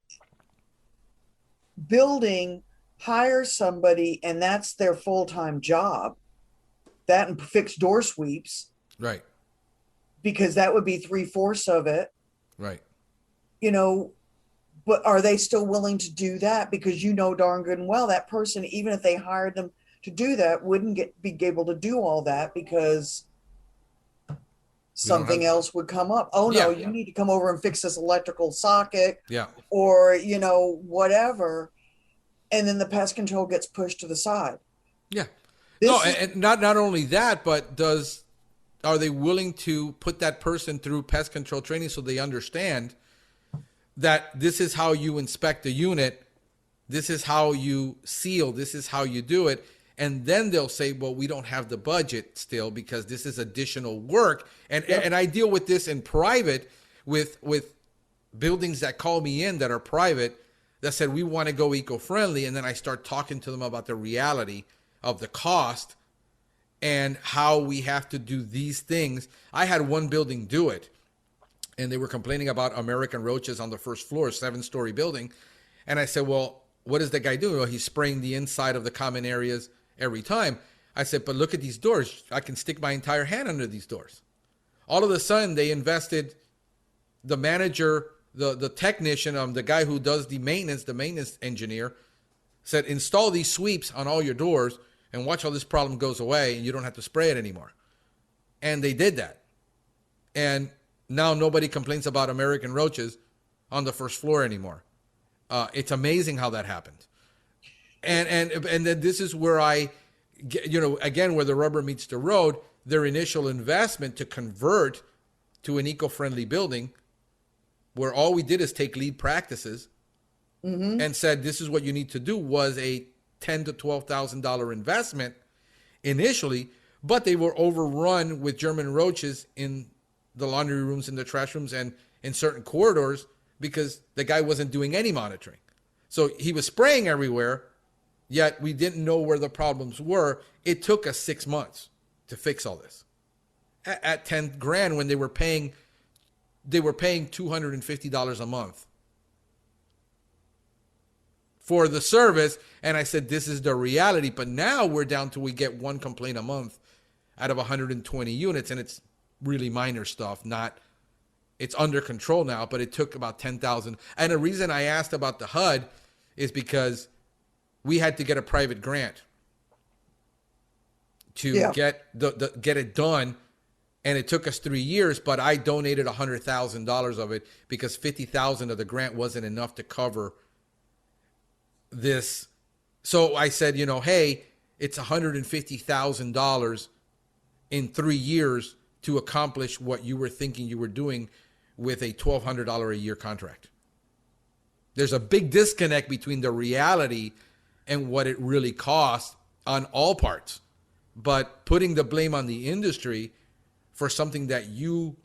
building hire somebody and that's their full-time job, that and fix door sweeps, right? Because that would be 3/4 of it, right? You know, but are they still willing to do that? Because you know darn good and well that person, even if they hired them to do that, wouldn't be able to do all that because something else would come up. Oh no, you need to come over and fix this electrical socket, or you know, whatever, and then the pest control gets pushed to the side. And not only that, but are they willing to put that person through pest control training so they understand that this is how you inspect a unit, this is how you seal, this is how you do it. And then they'll say, well, we don't have the budget still because this is additional work. And I deal with this in private with buildings that call me in that are private that said, we want to go eco-friendly. And then I start talking to them about the reality of the cost and how we have to do these things. I had one building do it, and they were complaining about American roaches on the first floor, 7-story building. And I said, well, what is the guy doing? Well, he's spraying the inside of the common areas every time. I said, but look at these doors. I can stick my entire hand under these doors. All of a sudden, they invested, the manager, the technician, the guy who does the maintenance engineer, said, install these sweeps on all your doors and watch how this problem goes away and you don't have to spray it anymore. And they did that. And now nobody complains about American roaches on the first floor anymore. It's amazing how that happened. And then this is where again, where the rubber meets the road, their initial investment to convert to an eco-friendly building where all we did is take lead practices and said, this is what you need to do, was a $10,000 to $12,000 investment initially, but they were overrun with German roaches in the laundry rooms and the trash rooms and in certain corridors because the guy wasn't doing any monitoring. So he was spraying everywhere, yet we didn't know where the problems were. It took us 6 months to fix all this at $10,000 when they were paying $250 a month for the service. And I said, this is the reality. But now we're down to, we get one complaint a month out of 120 units. And it's really minor stuff. It's under control now, but it took about 10,000. And the reason I asked about the HUD is because we had to get a private grant to get it done. And it took us 3 years, but I donated $100,000 of it because $50,000 of the grant wasn't enough to cover this. So I said, hey, it's $150,000 in 3 years to accomplish what you were thinking you were doing with a $1,200 a year contract. There's a big disconnect between the reality and what it really costs on all parts. But putting the blame on the industry for something that you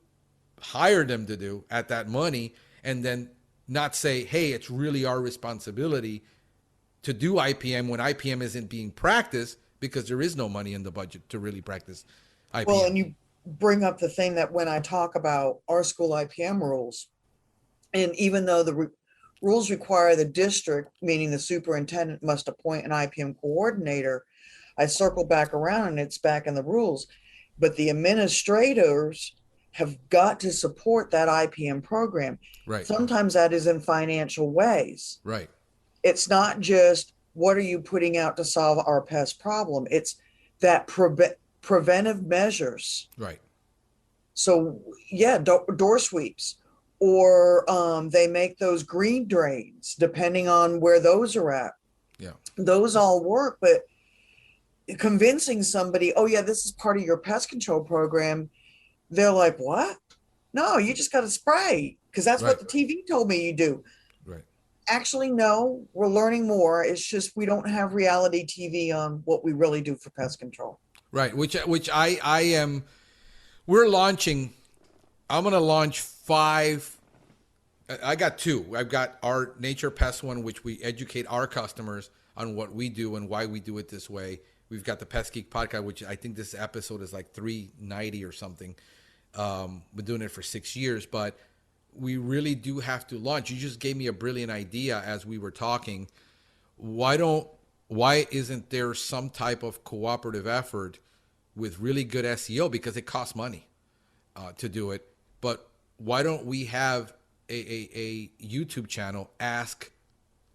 hired them to do at that money, and then not say, hey, it's really our responsibility to do IPM when IPM isn't being practiced because there is no money in the budget to really practice IPM. Well, and you bring up the thing that when I talk about our school IPM rules, and even though the rules require the district, meaning the superintendent, must appoint an IPM coordinator, I circle back around and it's back in the rules. But the administrators have got to support that IPM program. Right. Sometimes that is in financial ways. Right. It's not just what are you putting out to solve our pest problem. It's that preventive measures. Right. So yeah, door sweeps, or they make those green drains, depending on where those are at. Yeah. Those all work, but convincing somebody, oh yeah, this is part of your pest control program, they're like, what? No, you just got to spray because that's what the TV told me you do. Right. Actually, no, we're learning more. It's just we don't have reality TV on what we really do for pest control. Right. Which I am. We're launching. I'm going to launch 5. I got 2. I've got our Nature Pest one, which we educate our customers on what we do and why we do it this way. We've got the Pest Geek podcast, which I think this episode is like 390 or something. Been doing it for 6 years, but we really do have to launch. You just gave me a brilliant idea as we were talking. Why isn't there some type of cooperative effort with really good SEO? Because it costs money to do it. But why don't we have a YouTube channel, Ask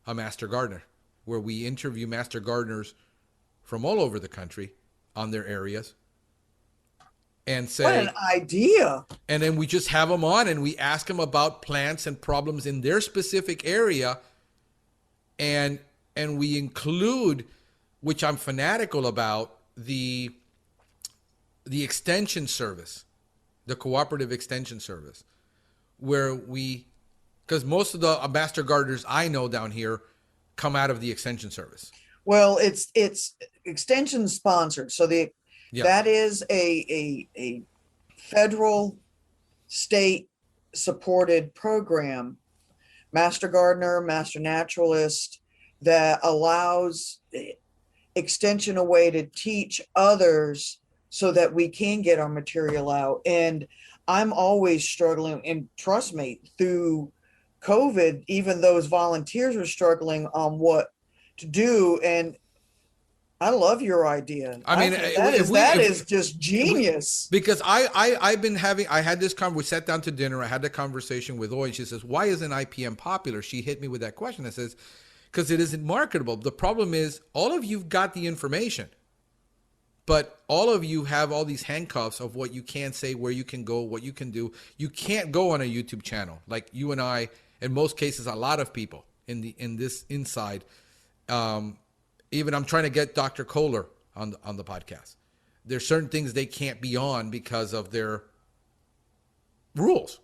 a Master Gardener, where we interview master gardeners from all over the country on their areas and say, what an idea. And then we just have them on and we ask them about plants and problems in their specific area. And we include, which I'm fanatical about, the extension service, the cooperative extension service, where because most of the master gardeners I know down here come out of the extension service. Well, it's extension sponsored. So that is a federal, state supported program, Master Gardener, Master Naturalist, that allows extension a way to teach others so that we can get our material out. And I'm always struggling, and trust me, through COVID, even those volunteers were struggling on what to do. And I love your idea. I mean, that is just genius. Because I've been I had this conversation. We sat down to dinner. I had the conversation with Oy, and she says, why isn't IPM popular? She hit me with that question. I says, because it isn't marketable. The problem is all of you've got the information, but all of you have all these handcuffs of what you can say, where you can go, what you can do. You can't go on a YouTube channel like you and I, in most cases, a lot of people in this inside. Even I'm trying to get Dr. Kohler on the podcast. There's certain things they can't be on because of their rules.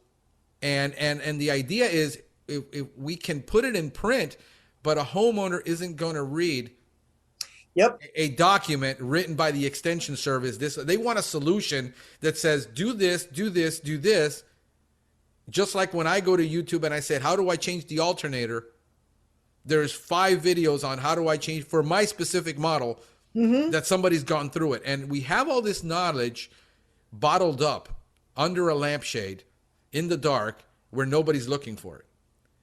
And the idea is if we can put it in print, but a homeowner isn't going to read a document written by the extension service. They want a solution that says, do this, do this, do this. Just like when I go to YouTube and I said, how do I change the alternator? There's 5 videos on how do I change for my specific model that somebody's gone through it. And we have all this knowledge bottled up under a lampshade in the dark where nobody's looking for it.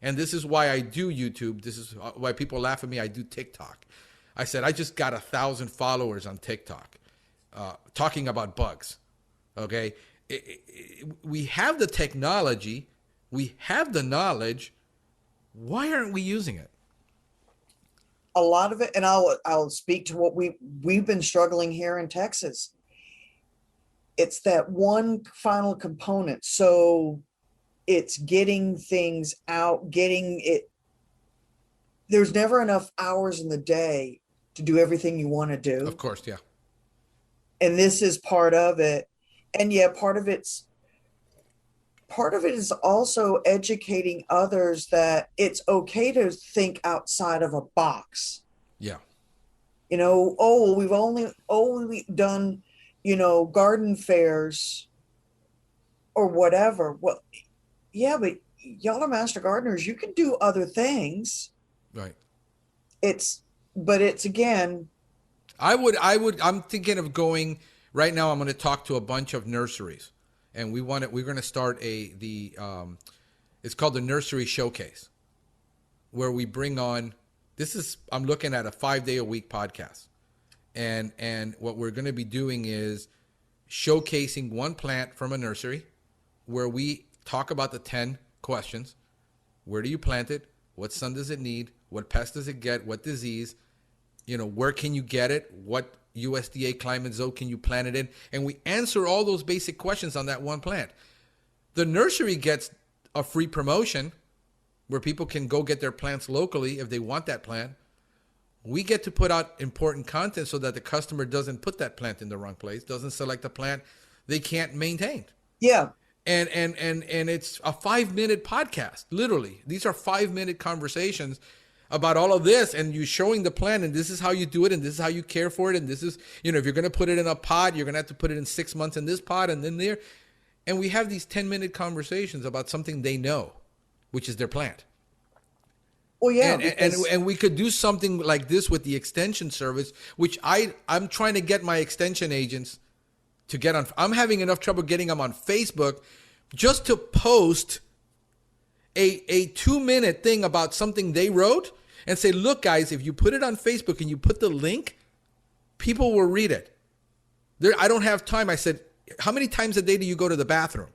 And this is why I do YouTube. This is why people laugh at me. I do TikTok. I said, I just got 1,000 followers on TikTok talking about bugs. Okay. We have the technology. We have the knowledge. Why aren't we using it? A lot of it, and I'll speak to what we've been struggling here in Texas. It's that one final component. So it's getting things out, getting it. There's never enough hours in the day to do everything you want to do. Of course, yeah. And this is part of it. And yeah, part of it is also educating others that it's okay to think outside of a box. Yeah. We've only done, garden fairs or whatever. Well, yeah, but y'all are master gardeners. You can do other things. Right. It's, but it's again, I'm thinking of going right now. I'm going to talk to a bunch of nurseries, and we're going to start it's called the Nursery Showcase, where we bring on, I'm looking at a 5-day-a-week podcast. And what we're going to be doing is showcasing one plant from a nursery where we talk about the 10 questions. Where do you plant it? What sun does it need? What pest does it get? What disease? Where can you get it? What USDA climate zone can you plant it in? And we answer all those basic questions on that one plant. The nursery gets a free promotion where people can go get their plants locally if they want that plant. We get to put out important content so that the customer doesn't put that plant in the wrong place, doesn't select a plant they can't maintain. yeah. And it's a 5-minute podcast, literally. These are 5-minute conversations about all of this, and you showing the plant, and this is how you do it, and this is how you care for it, and this is, if you're going to put it in a pot, you're going to have to put it in 6 months in this pot and then there. And we have these 10-minute conversations about something they know, which is their plant. Well, yeah, and we could do something like this with the extension service, which I'm trying to get my extension agents to get on. I'm having enough trouble getting them on Facebook just to post a 2-minute thing about something they wrote and say, look, guys, if you put it on Facebook and you put the link, people will read it. I don't have time. I said, how many times a day do you go to the bathroom?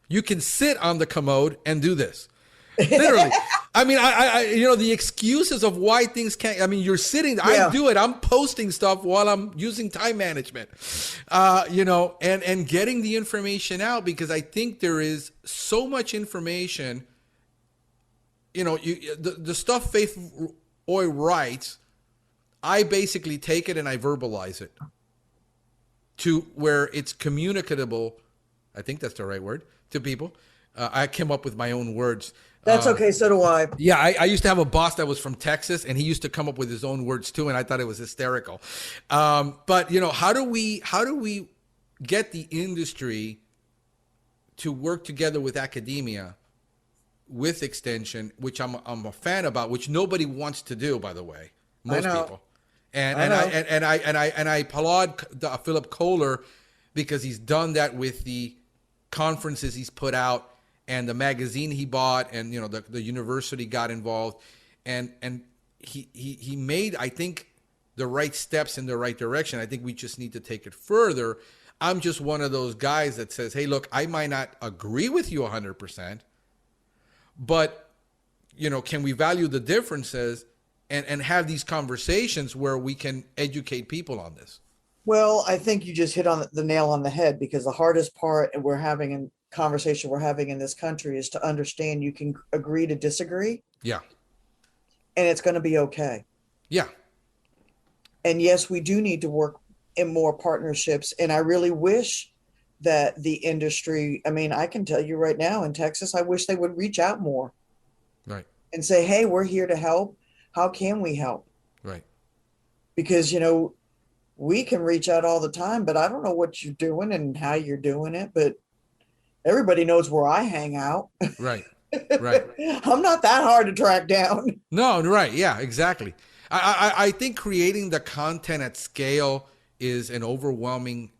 You can sit on the commode and do this. Literally. I mean, the excuses of why things can't, you're sitting, yeah. I do it. I'm posting stuff while I'm using time management, and getting the information out, because I think there is so much information, the stuff Faith Oy writes, I basically take it and I verbalize it to where it's communicable. I think that's the right word, to people. I came up with my own words. That's okay. So do I. Yeah, I used to have a boss that was from Texas, and he used to come up with his own words too, and I thought it was hysterical. But how do we get the industry to work together with academia, with extension, which I'm a fan about, which nobody wants to do, by the way, most people. And I applaud Philip Kohler, because he's done that with the conferences he's put out and the magazine he bought, and the university got involved, and he made, I think, the right steps in the right direction. I think we just need to take it further. I'm just one of those guys that says, hey, look, I might not agree with you 100%, but can we value the differences and have these conversations where we can educate people on this? Well, I think you just hit on the nail on the head, because the hardest part we're having in conversation we're having in this country is to understand you can agree to disagree. Yeah. And it's going to be okay. Yeah. And yes, we do need to work in more partnerships. And I really wish that the industry, I can tell you right now in Texas, I wish they would reach out more. Right. And say, hey, we're here to help. How can we help? Right. Because, we can reach out all the time, but I don't know what you're doing and how you're doing it. But everybody knows where I hang out. Right. Right. I'm not that hard to track down. No, right. Yeah, exactly. I think creating the content at scale is an overwhelming,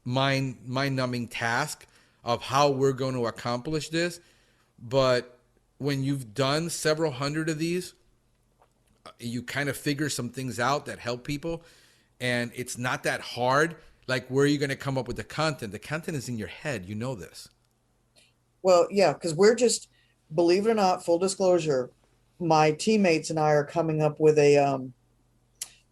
mind-numbing task of how we're going to accomplish this. But when you've done several hundred of these, you kind of figure some things out that help people. And it's not that hard. Like, where are you going to come up with the content? The content is in your head. You know this. Well, yeah, because we're just, believe it or not, full disclosure, my teammates and I are coming up with a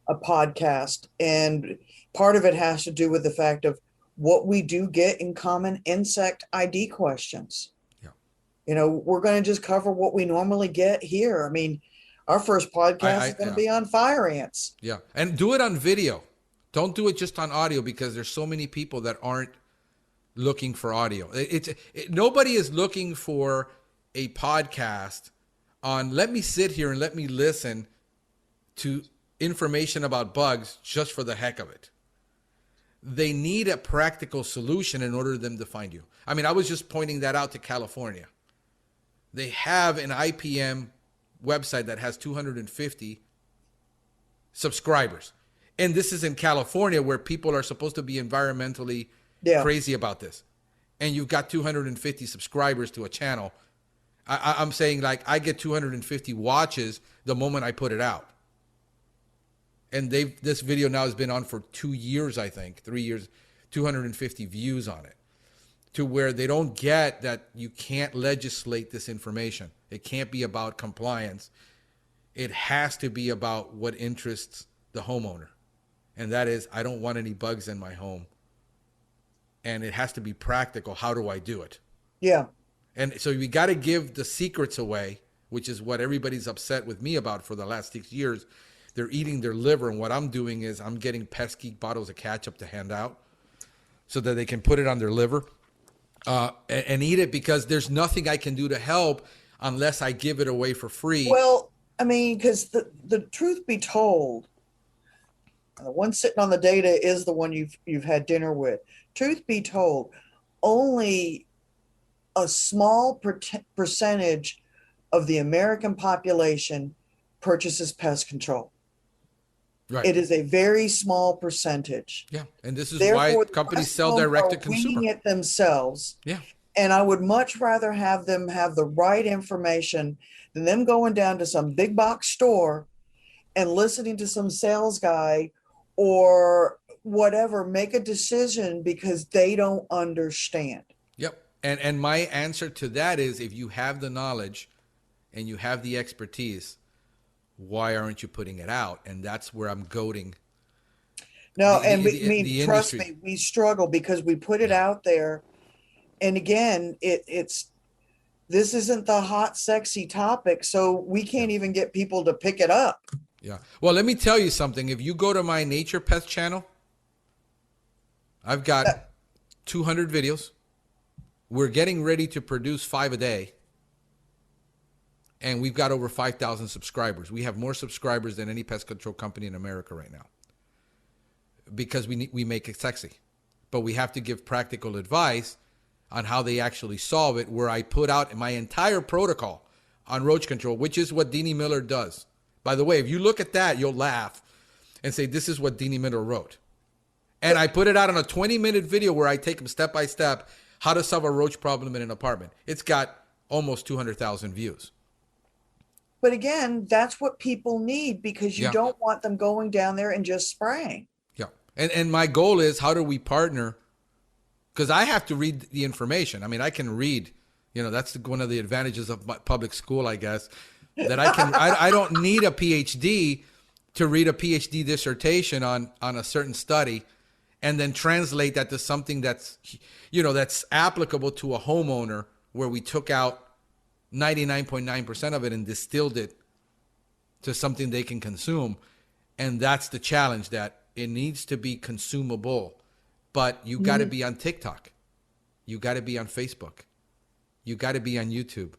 podcast. And part of it has to do with the fact of what we do get in common insect ID questions. Yeah. We're going to just cover what we normally get here. Our first podcast is going to be on fire ants. Yeah. And do it on video. Don't do it just on audio, because there's so many people that aren't looking for audio. Nobody is looking for a podcast on, let me sit here and let me listen to information about bugs just for the heck of it. They need a practical solution in order for them to find you. I mean, I was just pointing that out to California. They have an IPM website that has 250 subscribers. And this is in California, where people are supposed to be environmentally crazy about this. And you've got 250 subscribers to a channel. I'm saying, like, I get 250 watches the moment I put it out. And this video now has been on for 2 years, I think, 3 years, 250 views on it. To where they don't get that you can't legislate this information. It can't be about compliance. It has to be about what interests the homeowner. And that is, I don't want any bugs in my home. And it has to be practical. How do I do it? Yeah. And so we got to give the secrets away, which is what everybody's upset with me about for the last 6 years. They're eating their liver. And what I'm doing is I'm getting Pest bottles of ketchup to hand out so that they can put it on their liver and eat it, because there's nothing I can do to help unless I give it away for free. Well, I mean, because the truth be told, the one sitting on the data is the one you've had dinner with. Truth be told, only a small percentage of the American population purchases pest control. Right. It is a very small percentage. Yeah, and this is why companies sell direct to consumer. It themselves. Yeah. And I would much rather have them have the right information than them going down to some big box store and listening to some sales guy or whatever make a decision because they don't understand. Yep. And my answer to that is, if you have the knowledge and you have the expertise, why aren't you putting it out? And that's where I'm goading. No, trust me, we struggle because we put it out there. And again, this isn't the hot, sexy topic, so we can't even get people to pick it up. Yeah. Well, let me tell you something. If you go to my Nature Pest channel, I've got 200 videos. We're getting ready to produce 5 a day. And we've got over 5,000 subscribers. We have more subscribers than any pest control company in America right now, because we make it sexy. But we have to give practical advice on how they actually solve it, where I put out my entire protocol on roach control, which is what Deanie Miller does. By the way, if you look at that, you'll laugh and say, this is what Deanie Miller wrote. And I put it out on a 20-minute video where I take them step by step how to solve a roach problem in an apartment. It's got almost 200,000 views. But again, that's what people need, because you don't want them going down there and just spraying. Yeah. And my goal is, how do we partner? Because I have to read the information. I mean, I can read, that's one of the advantages of my public school, I guess, that I don't need a PhD to read a PhD dissertation on a certain study and then translate that to something that's applicable to a homeowner, where we took out 99.9% of it and distilled it to something they can consume. And that's the challenge, that it needs to be consumable. But you got to be on TikTok. You got to be on Facebook. You got to be on YouTube.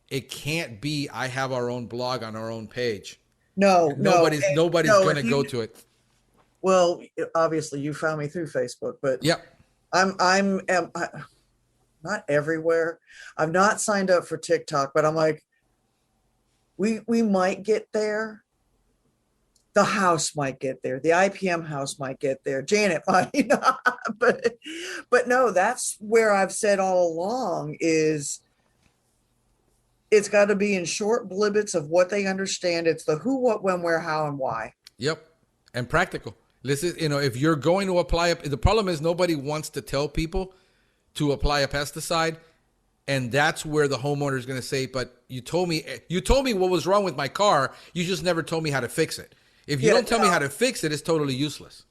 It can't be, I have our own blog on our own page. Nobody's going to go to it. Well, obviously you found me through Facebook, but I'm not everywhere. I've not signed up for TikTok, but I'm like, we might get there. The house might get there. The IPM house might get there. Janet might not. But no, that's where I've said all along is it's got to be in short blibbits of what they understand. It's the who, what, when, where, how, and why. Yep. And practical. Listen, if you're going to apply, the problem is nobody wants to tell people to apply a pesticide. And that's where the homeowner is going to say, but you told me what was wrong with my car. You just never told me how to fix it. If you don't tell me how to fix it, it's totally useless.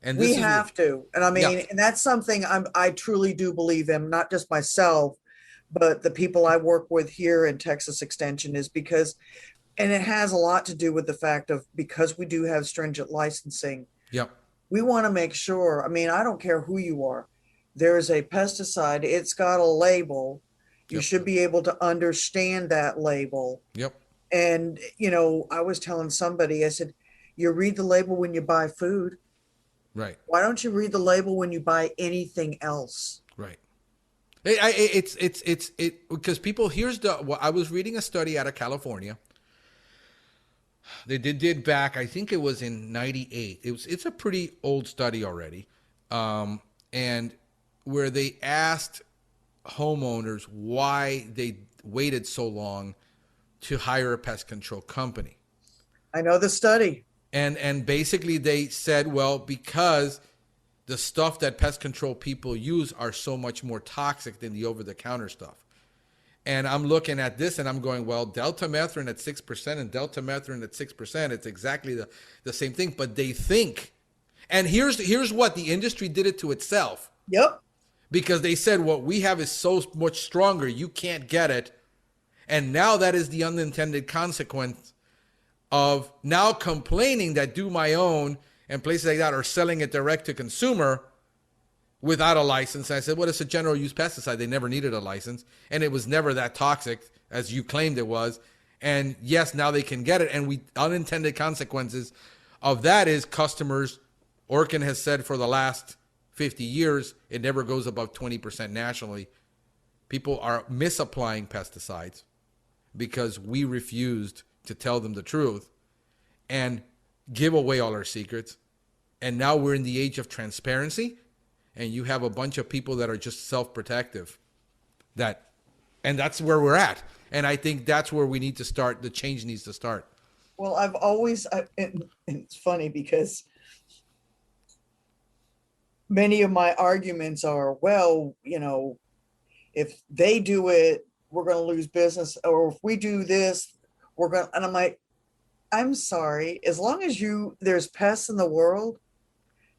And we have to. And I mean, and that's something I truly do believe in, not just myself, but the people I work with here in Texas Extension, is because, and it has a lot to do with the fact of, because we do have stringent licensing. Yep. we want to make sure, I mean, I don't care who you are. There's a pesticide, it's got a label. You Yep. should be able to understand that label. Yep. And, I was telling somebody, I said, you read the label when you buy food. Right. Why don't you read the label when you buy anything else? Right. It's because people, I was reading a study out of California. They did back, I think it was in 98. It's a pretty old study already. And where they asked homeowners why they waited so long to hire a pest control company. I know the study. And basically they said, well, because the stuff that pest control people use are so much more toxic than the over-the-counter stuff. And I'm looking at this and I'm going, well, deltamethrin at 6% and deltamethrin at 6%, it's exactly the same thing. But they think, and here's what the industry did it to itself. Yep. Because they said what we have is so much stronger, you can't get it. And now that is the unintended consequence of now complaining that Do My Own and places like that are selling it direct to consumer without a license. And I said, well, it's a general use pesticide. They never needed a license. And it was never that toxic as you claimed it was. And yes, now they can get it. And unintended consequences of that is customers, Orkin has said for the last 50 years, it never goes above 20% nationally. People are misapplying pesticides because we refused to tell them the truth and give away all our secrets. And now we're in the age of transparency, and you have a bunch of people that are just self-protective. And that's where we're at. And I think that's where we need to start. The change needs to start. Well, and it's funny because many of my arguments are, well, if they do it, we're going to lose business. Or if we do this, and I'm like, I'm sorry, as long as there's pests in the world,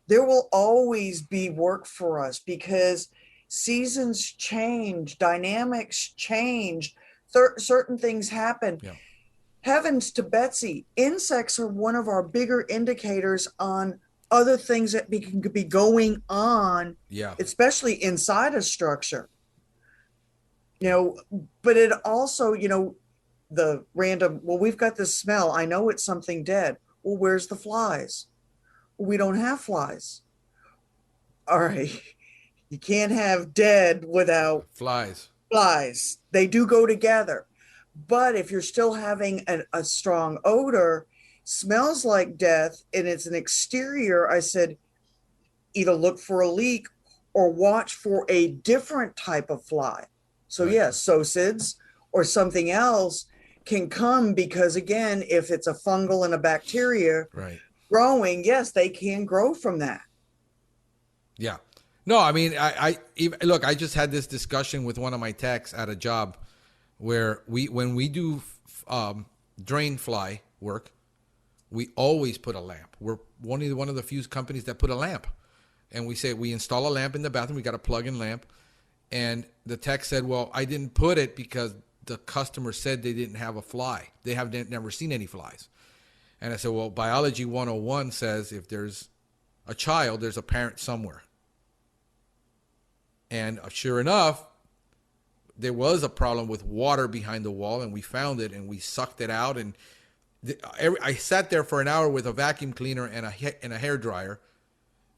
there will always be work for us because seasons change, dynamics change, certain things happen. Yeah. Heavens to Betsy, insects are one of our bigger indicators on other things that could be going on, especially inside a structure. But it also, the random, well, we've got this smell. I know it's something dead. Well, where's the flies? We don't have flies. All right. You can't have dead without flies. They do go together. But if you're still having a strong odor, smells like death, and it's an exterior, I said, either look for a leak or watch for a different type of fly. So right. Yes, sosids or something else can come because, again, if it's a fungal and a bacteria growing, yes, they can grow from that. Yeah. No, I mean, I just had this discussion with one of my techs at a job where when we do drain fly work, we always put a lamp. We're one of the few companies that put a lamp. And we say we install a lamp in the bathroom. We got a plug-in lamp. And the tech said, well, I didn't put it because the customer said they didn't have a fly. They have never seen any flies. And I said, well, Biology 101 says if there's a child, there's a parent somewhere. And sure enough, there was a problem with water behind the wall, and we found it, and we sucked it out. And I sat there for an hour with a vacuum cleaner and a hair dryer,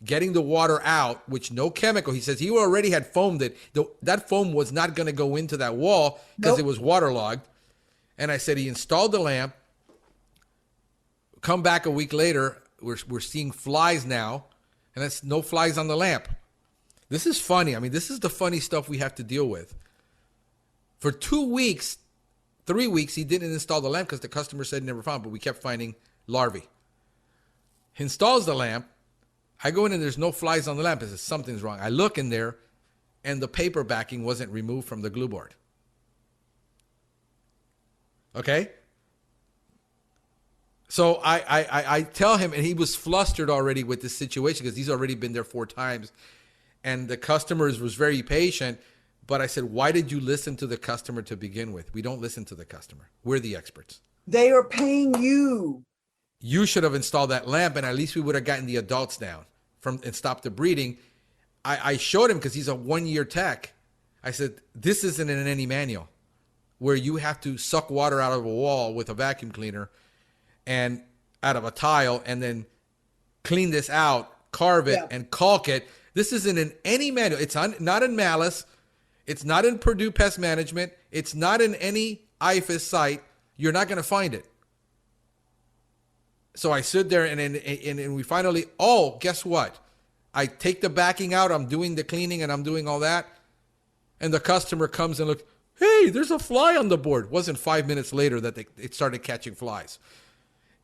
getting the water out, which no chemical. He says he already had foamed it. That foam was not going to go into that wall because It was waterlogged. And I said he installed the lamp. Come back a week later, we're seeing flies now, and that's no flies on the lamp. This is funny. I mean, this is the funny stuff we have to deal with. For 3 weeks, he didn't install the lamp because the customer said he never found, but we kept finding larvae. He installs the lamp. I go in and there's no flies on the lamp. I said, something's wrong. I look in there, and the paper backing wasn't removed from the glue board. Okay? So I tell him, and he was flustered already with this situation because he's already been there 4 times. And the customer was very patient. But I said, why did you listen to the customer to begin with? We don't listen to the customer. We're the experts. They are paying you. You should have installed that lamp, and at least we would have gotten the adults down. and stop the bleeding, I showed him, because he's a 1-year tech. I said, this isn't in any manual where you have to suck water out of a wall with a vacuum cleaner and out of a tile and then clean this out, carve it, and caulk it. This isn't in any manual. It's not in Malice. It's not in Purdue Pest Management. It's not in any IFAS site. You're not going to find it. So I stood there and we finally, guess what? I take the backing out. I'm doing the cleaning and I'm doing all that. And the customer comes and looks, hey, there's a fly on the board. It wasn't 5 minutes later that it started catching flies.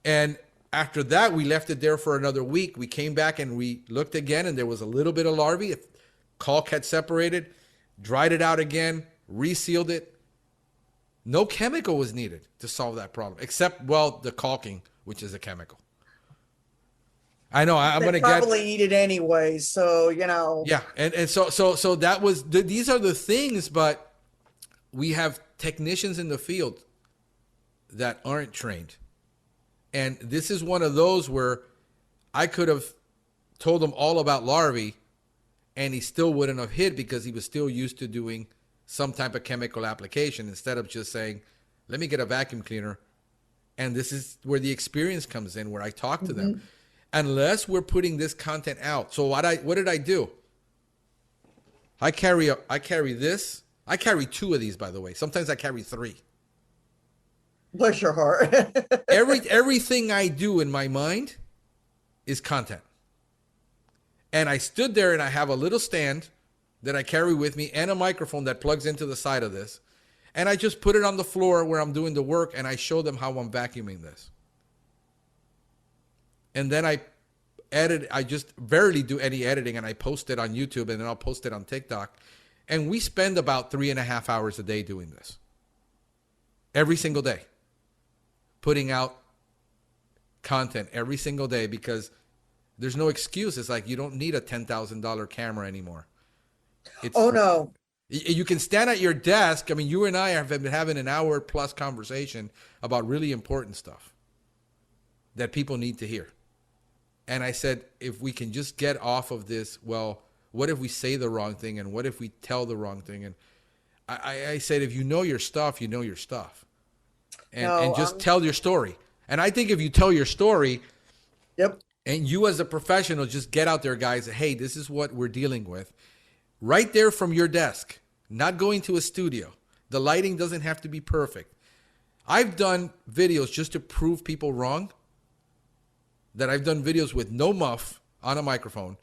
And after that, we left it there for another week. We came back and we looked again, and there was a little bit of larvae. Caulk had separated, dried it out again, resealed it. No chemical was needed to solve that problem, except, the caulking, which is a chemical. I know I'm going to probably eat it anyway, so Yeah, and so that was these are the things, but we have technicians in the field that aren't trained, and this is one of those where I could have told him all about larvae, and he still wouldn't have hit because he was still used to doing some type of chemical application instead of just saying, "Let me get a vacuum cleaner," and this is where the experience comes in, where I talk to them. Unless we're putting this content out. So what did I do? I carry this. I carry 2 of these, by the way. Sometimes I carry 3. Bless your heart. Everything I do in my mind is content. And I stood there and I have a little stand that I carry with me and a microphone that plugs into the side of this. And I just put it on the floor where I'm doing the work and I show them how I'm vacuuming this. And then I just barely do any editing, and I post it on YouTube, and then I'll post it on TikTok. And we spend about 3.5 hours a day doing this. Every single day. Putting out content every single day, because there's no excuse. It's like you don't need a $10,000 camera anymore. No. You can stand at your desk. I mean, you and I have been having an hour-plus conversation about really important stuff that people need to hear. And I said, if we can just get off of this, what if we say the wrong thing? And what if we tell the wrong thing? And I said, if you know your stuff, you know your stuff. And just tell your story. And I think if you tell your story, and you as a professional just get out there, guys, hey, this is what we're dealing with. Right there from your desk, not going to a studio. The lighting doesn't have to be perfect. I've done videos just to prove people wrong. That I've done videos with no muff on a microphone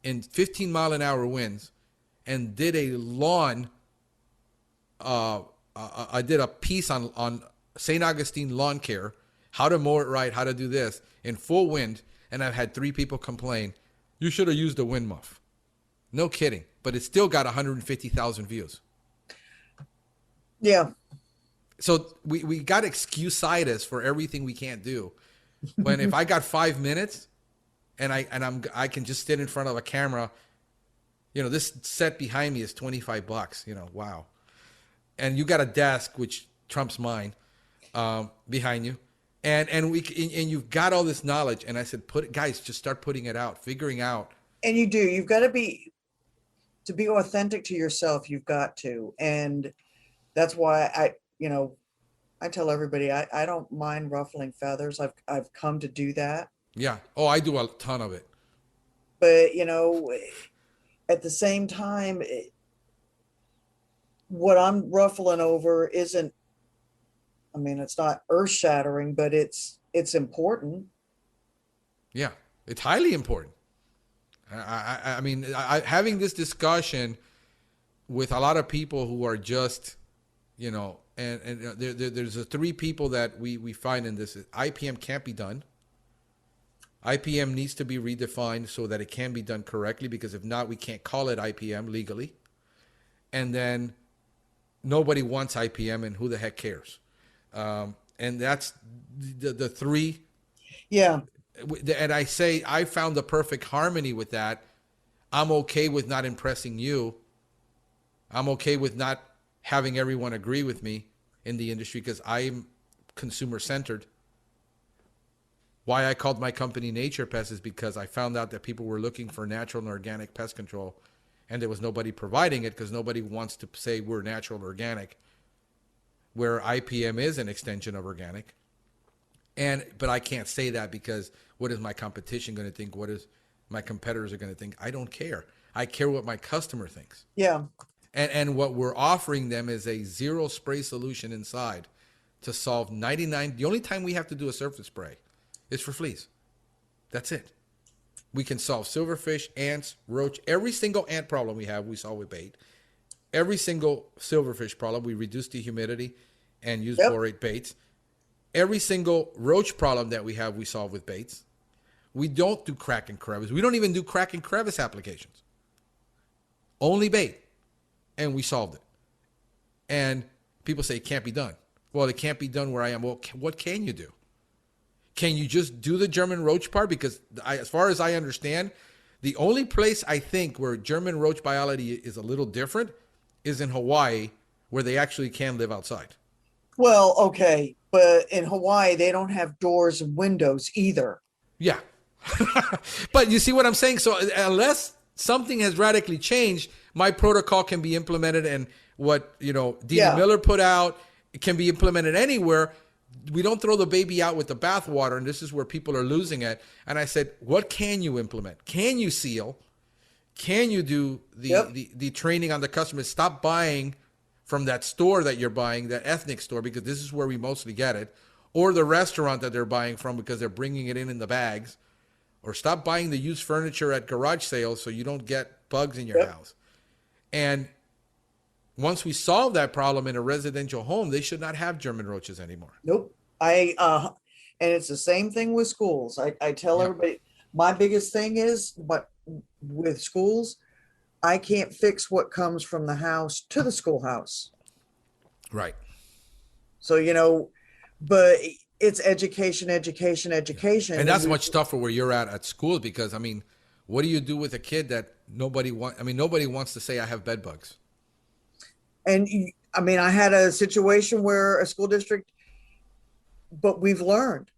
in 15-mile-an-hour winds, and did a lawn. I did a piece on St. Augustine lawn care, how to mow it right, how to do this in full wind, and I've had 3 people complain, you should have used a wind muff. No kidding, but it still got 150,000 views. Yeah. So we got excuse-itis for everything we can't do. When if I got 5 minutes and I can just sit in front of a camera, this set behind me is $25, wow. And you got a desk, which trumps mine, behind you. And you've got all this knowledge. And I said, guys, just start putting it out, figuring out. And you do, you've got to be authentic to yourself. You've got to. And that's why I tell everybody I don't mind ruffling feathers. I've come to do that. Yeah. Oh, I do a ton of it. But at the same time, what I'm ruffling over isn't. I mean, it's not earth-shattering, but it's important. Yeah, it's highly important. I mean, having this discussion with a lot of people who are just, And there's 3 people that we find in this. IPM can't be done. IPM needs to be redefined so that it can be done correctly, because if not, we can't call it IPM legally. And then nobody wants IPM, and who the heck cares? And that's the 3. Yeah. And I found the perfect harmony with that. I'm okay with not impressing you. I'm okay with not having everyone agree with me in the industry, because I'm consumer centered. Why I called my company Nature Pest is because I found out that people were looking for natural and organic pest control, and there was nobody providing it because nobody wants to say we're natural or organic, where IPM is an extension of organic. But I can't say that because what is my competition going to think? What is my competitors are going to think? I don't care. I care what my customer thinks. Yeah. And what we're offering them is a zero spray solution inside to solve 99. The only time we have to do a surface spray is for fleas. That's it. We can solve silverfish, ants, roach. Every single ant problem we have, we solve with bait. Every single silverfish problem, we reduce the humidity and use borate baits. Every single roach problem that we have, we solve with baits. We don't do crack and crevice. We don't even do crack and crevice applications. Only bait. And we solved it. And people say it can't be done. Well, it can't be done where I am. Well, what can you do? Can you just do the German roach part? Because as far as I understand, the only place I think where German roach biology is a little different is in Hawaii, where they actually can live outside. Well, okay. But in Hawaii, they don't have doors and windows either. Yeah. But you see what I'm saying? So unless something has radically changed, my protocol can be implemented, and what, Dean Miller put out, it can be implemented anywhere. We don't throw the baby out with the bathwater, and this is where people are losing it. And I said, what can you implement? Can you seal? Can you do the training on the customers? Stop buying from that store that you're buying, that ethnic store, because this is where we mostly get it, or the restaurant that they're buying from because they're bringing it in the bags, or stop buying the used furniture at garage sales so you don't get bugs in your house. And once we solve that problem in a residential home, they should not have German roaches anymore. Nope. And it's the same thing with schools. I tell everybody, my biggest thing is, but with schools, I can't fix what comes from the house to the schoolhouse. Right. So, but it's education. And that's much tougher where you're at school, because, what do you do with a kid that nobody wants to say I have bed bugs? And I had a situation where a school district, but we've learned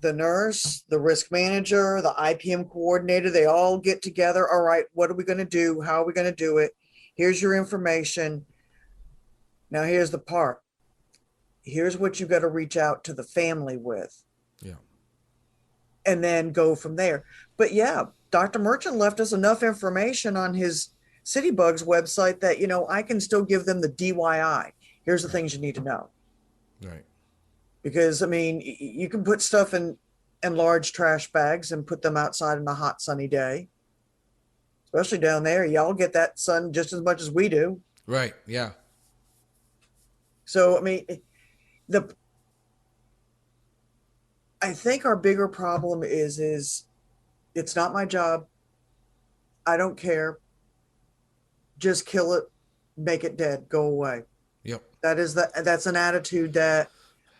the nurse, the risk manager, the IPM coordinator, they all get together. All right, what are we going to do? How are we going to do it? Here's your information. Now, here's the part. Here's what you got to reach out to the family with. Yeah. And then go from there. But yeah, Dr. Merchant left us enough information on his City Bugs website that, I can still give them the DIY. Here's the things you need to know. Right. Because, you can put stuff in large trash bags and put them outside on a hot, sunny day. Especially down there. Y'all get that sun just as much as we do. Right, yeah. So, I think our bigger problem is it's not my job. I don't care. Just kill it, make it dead, go away. Yep. That's an attitude that.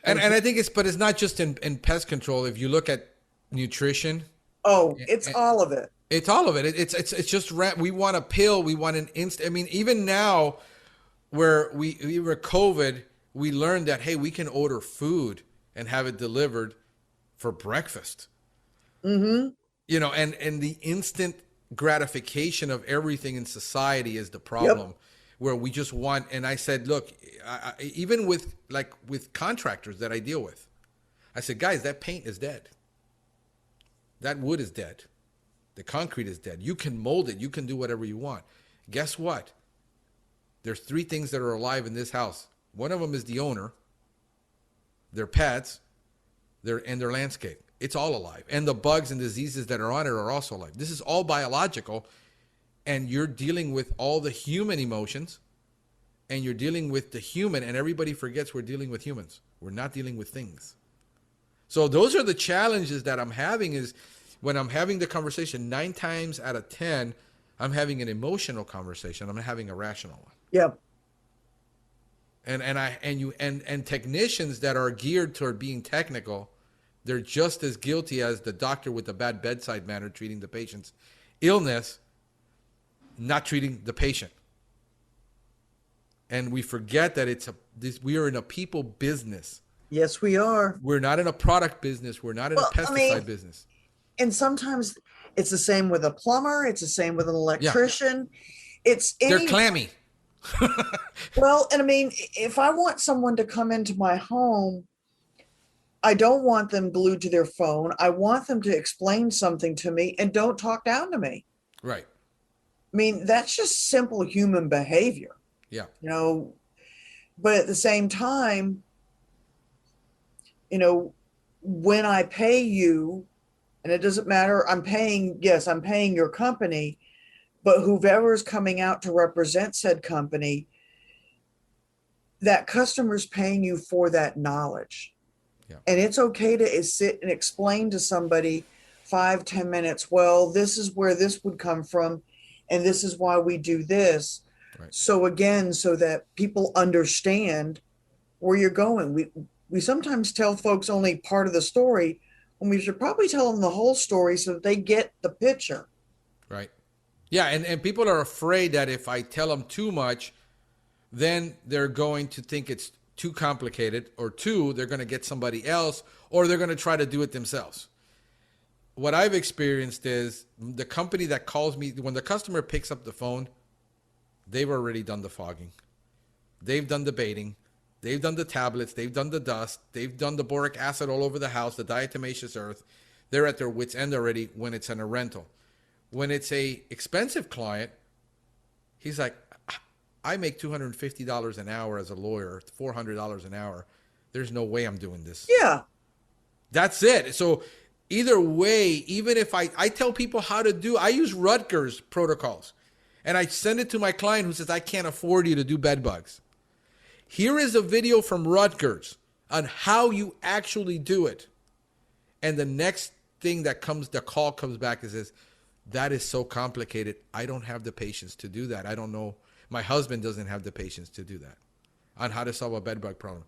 And I think it's not just in pest control. If you look at nutrition. Oh, it's all of it. It's all of it. It's just we want a pill. We want an instant. Even now, where we were COVID, we learned that, hey, we can order food and have it delivered for breakfast. Mm-hmm. And the instant gratification of everything in society is the problem. Where we just want, and I said, look, even with contractors that I deal with, I said, guys, that paint is dead. That wood is dead. The concrete is dead. You can mold it. You can do whatever you want. Guess what? There's 3 things that are alive in this house. One of them is the owner, their pets, and their landscape. It's all alive. And the bugs and diseases that are on it are also alive. This is all biological. And you're dealing with all the human emotions, and you're dealing with the human, and everybody forgets we're dealing with humans. We're not dealing with things. So those are the challenges that I'm having, is when I'm having the conversation, 9 times out of 10, I'm having an emotional conversation. I'm not having a rational one. Yeah. And technicians that are geared toward being technical, they're just as guilty as the doctor with the bad bedside manner treating the patient's illness, not treating the patient. And we forget that we are in a people business. Yes, we are. We're not in a product business. We're not in a Well, I mean, pesticide business. and sometimes it's the same with a plumber, it's the same with an Yeah, electrician. It's they're any, clammy. well, and I mean, if I want someone to come into my home, I don't want them glued to their phone. I want them to explain something to me and don't talk down to me. Right. I mean, that's just simple human behavior, Yeah. you know, but at the same time, you know, when I pay you, and it doesn't matter, I'm paying, yes, I'm paying your company, but whoever's coming out to represent said company, that customer's paying you for that knowledge. Yeah. And it's okay to sit and explain to somebody 5, 10 minutes, well, this is where this would come from, and this is why we do this. Right. So again, so that people understand where you're going. We sometimes tell folks only part of the story when we should probably tell them the whole story so that they get the picture. Right. Yeah, and people are afraid that if I tell them too much, then they're going to think it's too complicated, or two, they're going to get somebody else, or they're going to try to do it themselves. What I've experienced is the company that calls me, when the customer picks up the phone, they've already done the fogging. They've done the baiting. They've done the tablets. They've done the dust. They've done the boric acid all over the house, the diatomaceous earth. They're at their wits' end already when it's in a rental. When it's a expensive client, he's like, I make $250 an hour as a lawyer, $400 an hour. There's no way I'm doing this. Yeah. That's it. So either way, even if I tell people how to do, I use Rutgers protocols, and I send it to my client who says, I can't afford you to do bed bugs. Here is a video from Rutgers on how you actually do it. And the next thing that comes, the call comes back and says, that is so complicated. I don't have the patience to do that. I don't know. My husband doesn't have the patience to do that on how to solve a bed bug problem.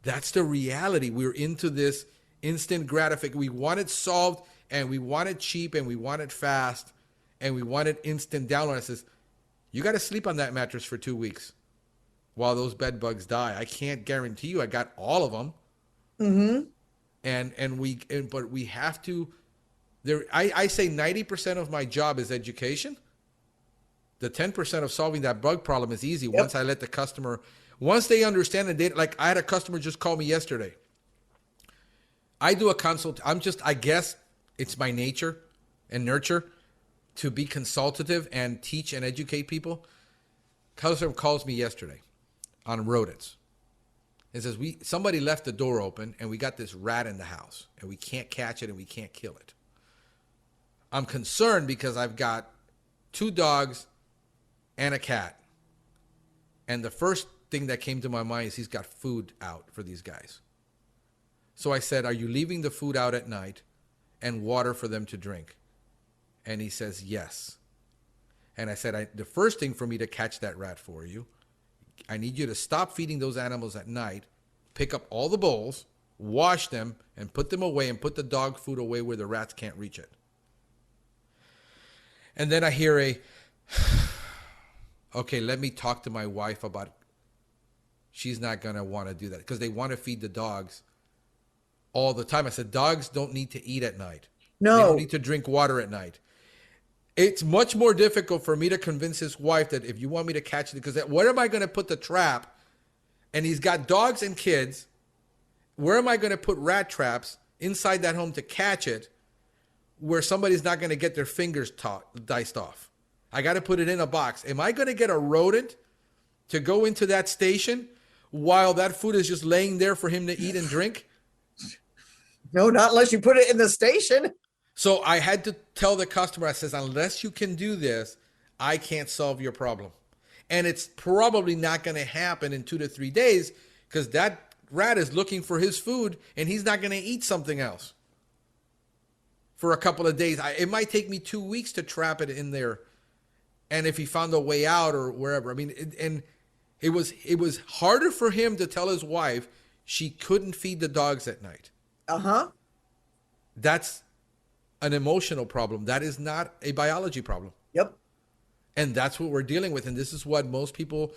That's the reality. We're into this instant gratification. We want it solved, and we want it cheap, and we want it fast, and we want it instant download. It says, you got to sleep on that mattress for 2 weeks while those bed bugs die. I can't guarantee you I got all of them. Mm-hmm. But we have to. I say 90% of my job is education. The 10% of solving that bug problem is easy. Yep. Once I let the customer, once they understand the data. Like I had a customer just call me yesterday. I do a consult. I guess it's my nature and nurture to be consultative and teach and educate people. Customer calls me yesterday on rodents. It says, somebody left the door open and we got this rat in the house and we can't catch it and we can't kill it. I'm concerned because I've got 2 dogs and a cat. And the first thing that came to my mind is he's got food out for these guys. So I said, are you leaving the food out at night and water for them to drink? And he says, yes. And I said, the first thing for me to catch that rat for you, I need you to stop feeding those animals at night, pick up all the bowls, wash them, and put them away, and put the dog food away where the rats can't reach it. And then I hear okay, let me talk to my wife about it. She's not going to want to do that because they want to feed the dogs all the time. I said, dogs don't need to eat at night. No. They don't need to drink water at night. It's much more difficult for me to convince his wife that if you want me to catch it, because where am I going to put the trap? And he's got dogs and kids. Where am I going to put rat traps inside that home to catch it where somebody's not going to get their fingers diced off? I got to put it in a box. Am I going to get a rodent to go into that station while that food is just laying there for him to eat and drink? No, not unless you put it in the station. So I had to tell the customer, I says, unless you can do this, I can't solve your problem. And it's probably not going to happen in 2 to 3 days because that rat is looking for his food and he's not going to eat something else for a couple of days. It might take me 2 weeks to trap it in there. And if he found a way out or wherever, I mean, it was harder for him to tell his wife she couldn't feed the dogs at night. Uh-huh. That's an emotional problem. That is not a biology problem. Yep. And that's what we're dealing with. And this is what most people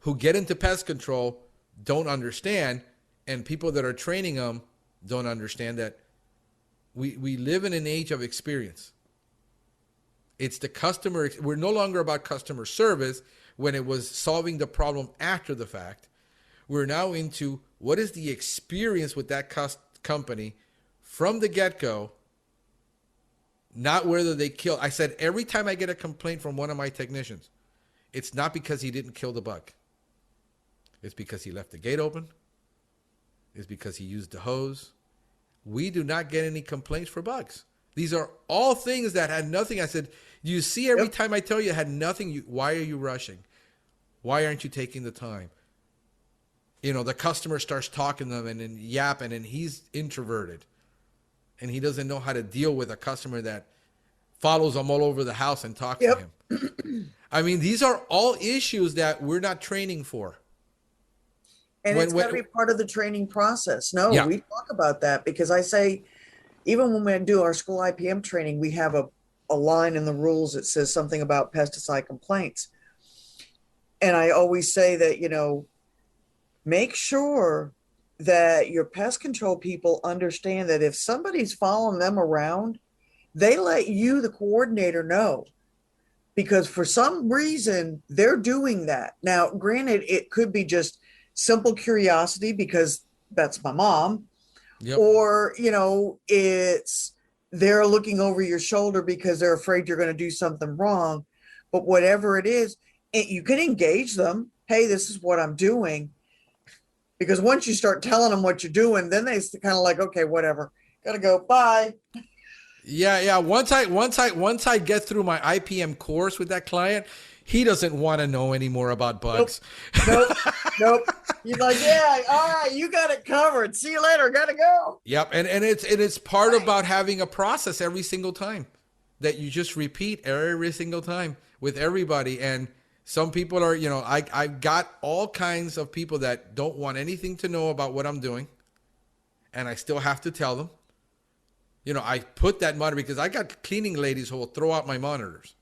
who get into pest control don't understand. and people that are training them don't understand that we live in an age of experience. It's the customer. We're no longer about customer service when it was solving the problem after the fact. We're now into what is the experience with that company from the get-go, not whether they kill. I said every time I get a complaint from one of my technicians, it's not because he didn't kill the bug. It's because he left the gate open. It's because he used the hose. We do not get any complaints for bugs. These are all things that had nothing. I said, you see, every time I tell you it had nothing, why are you rushing? Why aren't you taking the time? You know, the customer starts talking to them and then yapping, and he's introverted. And he doesn't know how to deal with a customer that follows him all over the house and talks to him. I mean, these are all issues that we're not training for. And it's got to be part of the training process. No, we talk about that because I say, even when we do our school IPM training, we have a line in the rules that says something about pesticide complaints. And I always say that, you know, make sure that your pest control people understand that if somebody's following them around, they let you, the coordinator, know. Because for some reason, they're doing that. Now, granted, it could be just simple curiosity because that's my mom. Yep. Or, you know, it's they're looking over your shoulder because they're afraid you're going to do something wrong. But whatever it is, you can engage them. Hey, this is what I'm doing. Because once you start telling them what you're doing, then they kind of like, okay, whatever. Got to go. Bye. Yeah. Once I get through my IPM course with that client, he doesn't want to know any more about bugs. Nope. He's like, yeah, all right, you got it covered. See you later. Got to go. Yep. And it's part about having a process every single time that you just repeat every single time with everybody. And some people are, you know, I got all kinds of people that don't want anything to know about what I'm doing. And I still have to tell them. You know, I put that monitor because I got cleaning ladies who will throw out my monitors.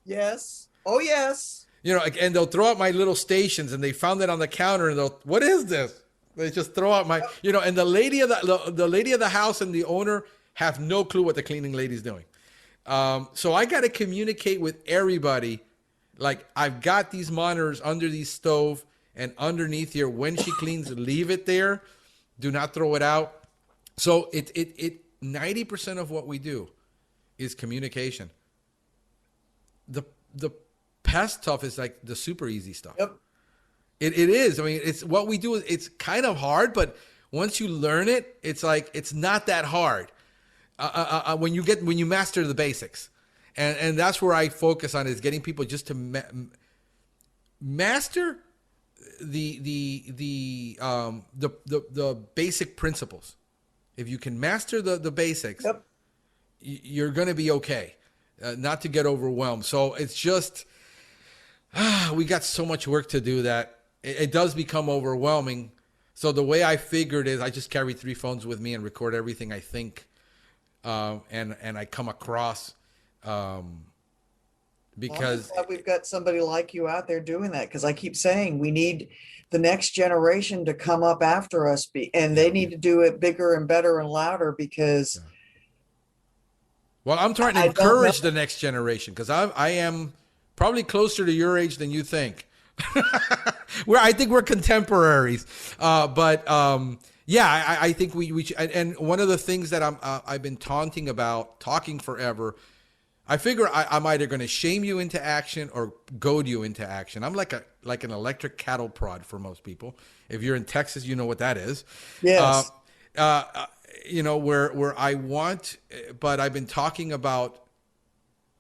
Yes. Oh, yes. You know, and they'll throw out my little stations, and they found it on the counter, and what is this? They just throw out my, you know, and the lady of the house and the owner have no clue what the cleaning lady's doing. So I got to communicate with everybody. Like, I've got these monitors under the stove and underneath here. When she cleans, leave it there. Do not throw it out. So it 90% of what we do is communication. The pest stuff is like the super easy stuff. Yep. It is. I mean, it's what we do. It's kind of hard, but once you learn it, it's like it's not that hard. When you master the basics, and that's where I focus on is getting people just to master the basic principles. If you can master the basics, yep, you're going to be okay. Not to get overwhelmed. So it's just, we got so much work to do that it does become overwhelming. So the way I figured is I just carry 3 phones with me and record everything I think and I come across because we've got somebody like you out there doing that. Because I keep saying we need the next generation to come up after us and they need to do it bigger and better and louder because... Yeah. Well, I'm trying to encourage the next generation because I am probably closer to your age than you think. I think we're contemporaries. Yeah, I think we and one of the things that I've been talking forever, I figure I'm either going to shame you into action or goad you into action. I'm like an electric cattle prod for most people. If you're in Texas, you know what that is. Yes. You know, where I want, but I've been talking about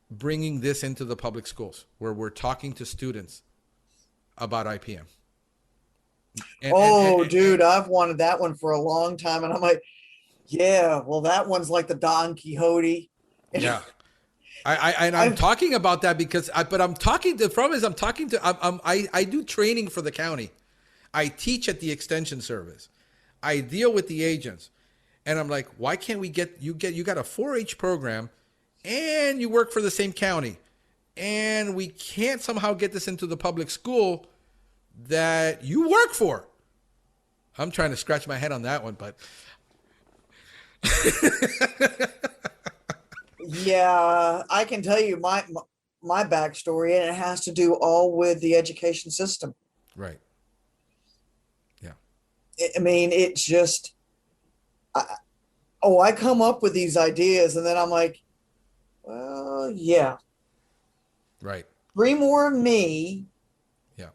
bringing this into the public schools where we're talking to students about IPM. Dude, I've wanted that one for a long time. And I'm like, yeah, well, that one's like the Don Quixote. Yeah. I'm talking about that because I do training for the county. I teach at the extension service. I deal with the agents. And I'm like, why can't we you got a 4-H program and you work for the same county and we can't somehow get this into the public school that you work for? I'm trying to scratch my head on that one, but Yeah, I can tell you my backstory, and it has to do all with the education system. right. Yeah. I mean, it's just, I, oh, I come up with these ideas, and then I'm like, well, yeah, Right. three more of me Yeah.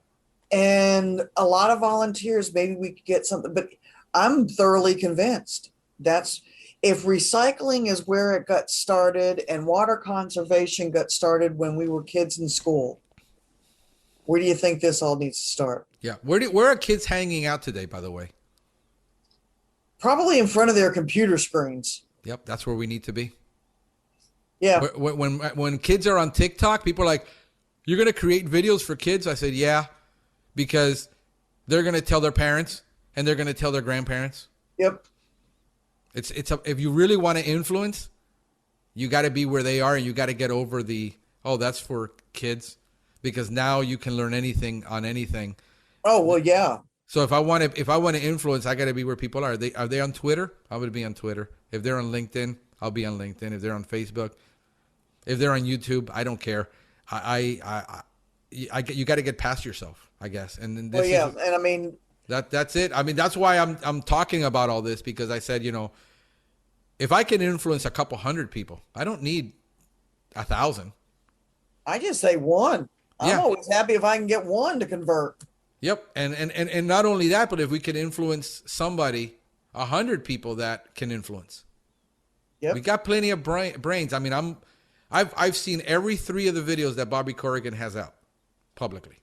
and a lot of volunteers. Maybe we could get something, but I'm thoroughly convinced that's if recycling is where it got started and water conservation got started when we were kids in school. Where do you think this all needs to start? Yeah. Where are kids hanging out today, by the way? Probably in front of their computer screens. Yep. That's where we need to be. Yeah. When kids are on TikTok, people are like, "You're going to create videos for kids?" I said, "Yeah, because they're going to tell their parents and they're going to tell their grandparents." Yep. If you really want to influence, you got to be where they are, and you got to get over that's for kids, because now you can learn anything on anything. Oh, well, yeah. So if I want to influence, I got to be where people are. Are they on Twitter? I would be on Twitter. If they're on LinkedIn, I'll be on LinkedIn. If they're on Facebook, if they're on YouTube, I don't care. You got to get past yourself, I guess. And then Well, yeah, and I mean that's it. I mean, that's why I'm talking about all this, because I said, if I can influence a couple hundred people, I don't need 1,000. I just say one. I'm Yeah. always happy if I can get one to convert. Yep. And not only that, but if we can influence somebody, 100 people that can influence. Yep. We got plenty of brains. I mean, I've seen every 3 of the videos that Bobby Corrigan has out publicly.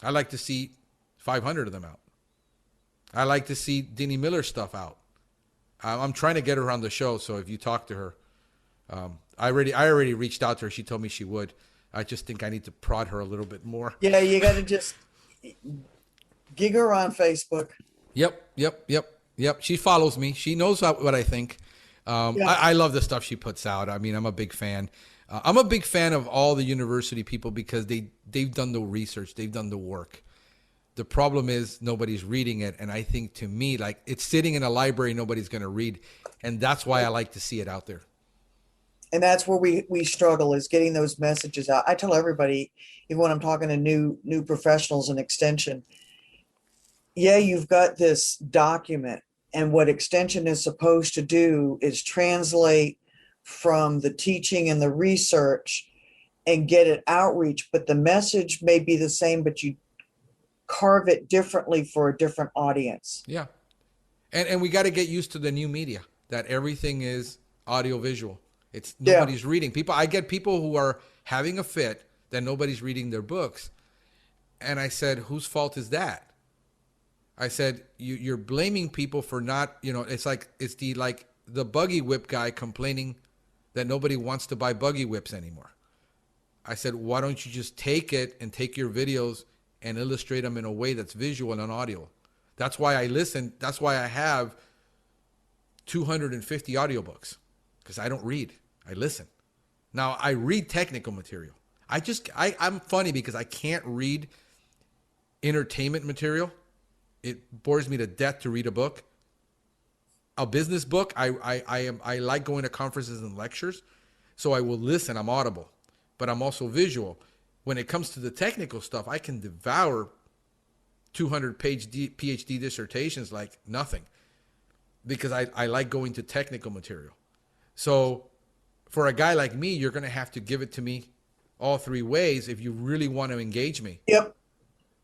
I like to see 500 of them out. I like to see Denny Miller stuff out. I'm trying to get her on the show, so if you talk to her, I already reached out to her. She told me she would. I just think I need to prod her a little bit more. Yeah, you got to just gig her on Facebook. Yep. She follows me. She knows what I think. Yeah. I love the stuff she puts out. I mean, I'm a big fan. I'm a big fan of all the university people, because they've done the research. They've done the work. The problem is nobody's reading it. And I think, to me, like, it's sitting in a library nobody's going to read. And that's why I like to see it out there. And that's where we struggle, is getting those messages out. I tell everybody, even when I'm talking to new professionals in extension, yeah, you've got this document, and what extension is supposed to do is translate from the teaching and the research and get it outreach, but the message may be the same, but you carve it differently for a different audience. Yeah. And we got to get used to the new media, that everything is audio visual. It's nobody's reading. I get people who are having a fit that nobody's reading their books. And I said, whose fault is that? I said, you're blaming people for not, it's the buggy whip guy complaining that nobody wants to buy buggy whips anymore. I said, why don't you just take it and take your videos and illustrate them in a way that's visual and audio? That's why I listen. That's why I have 250 audiobooks, because I don't read. I listen. Now, I read technical material. I'm funny because I can't read entertainment material. It bores me to death to read a book. A business book, I like going to conferences and lectures, so I will listen. I'm audible, but I'm also visual. When it comes to the technical stuff, I can devour 200-page PhD dissertations like nothing, because I like going to technical material. So for a guy like me, you're going to have to give it to me all 3 ways if you really want to engage me. Yep.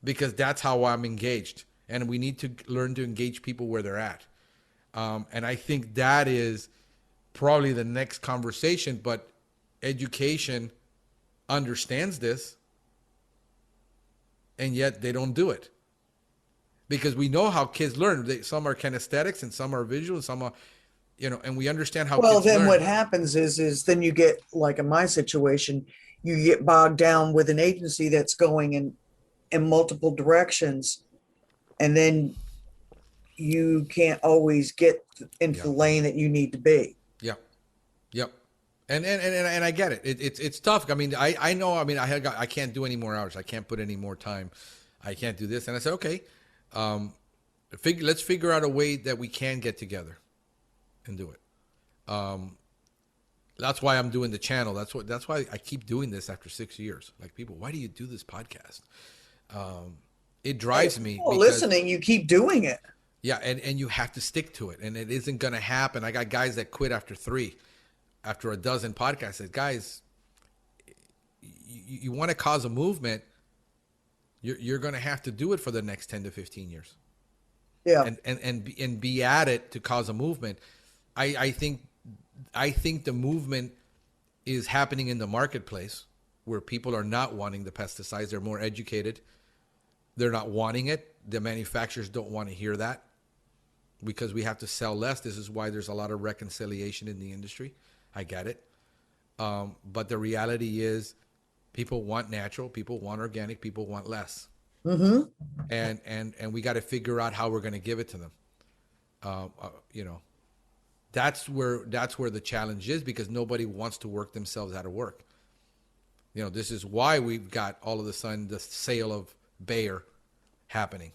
Because that's how I'm engaged. And we need to learn to engage people where they're at. And I think that is probably the next conversation. But education understands this, and yet they don't do it. Because we know how kids learn. Some are kinesthetics and some are visual, and some are, and we understand how Well, kids then learn. what happens is then you get, like in my situation, you get bogged down with an agency that's going in multiple directions, and then you can't always get into the lane that you need to be. Yep. And I get it. It's tough. I mean, I know. I mean, I can't do any more hours. I can't put any more time. I can't do this. And I said, okay. let's figure out a way that we can get together and do it. That's why I'm doing the channel. That's why I keep doing this after 6 years. Like, people, why do you do this podcast? It drives me. Well, listening, you keep doing it. Yeah, and you have to stick to it, and it isn't going to happen. I got guys that quit after 3, after a dozen podcasts. I said, guys, you want to cause a movement, you're going to have to do it for the next 10 to 15 years. Yeah. And be at it to cause a movement. I think the movement is happening in the marketplace, where people are not wanting the pesticides. They're more educated. They're not wanting it. The manufacturers don't want to hear that, because we have to sell less. This is why there's a lot of reconciliation in the industry. I get it. But the reality is, people want natural, people want organic, people want less. Mm-hmm. And we got to figure out how we're going to give it to them. That's where the challenge is, because nobody wants to work themselves out of work. This is why we've got all of a sudden the sale of Bayer happening,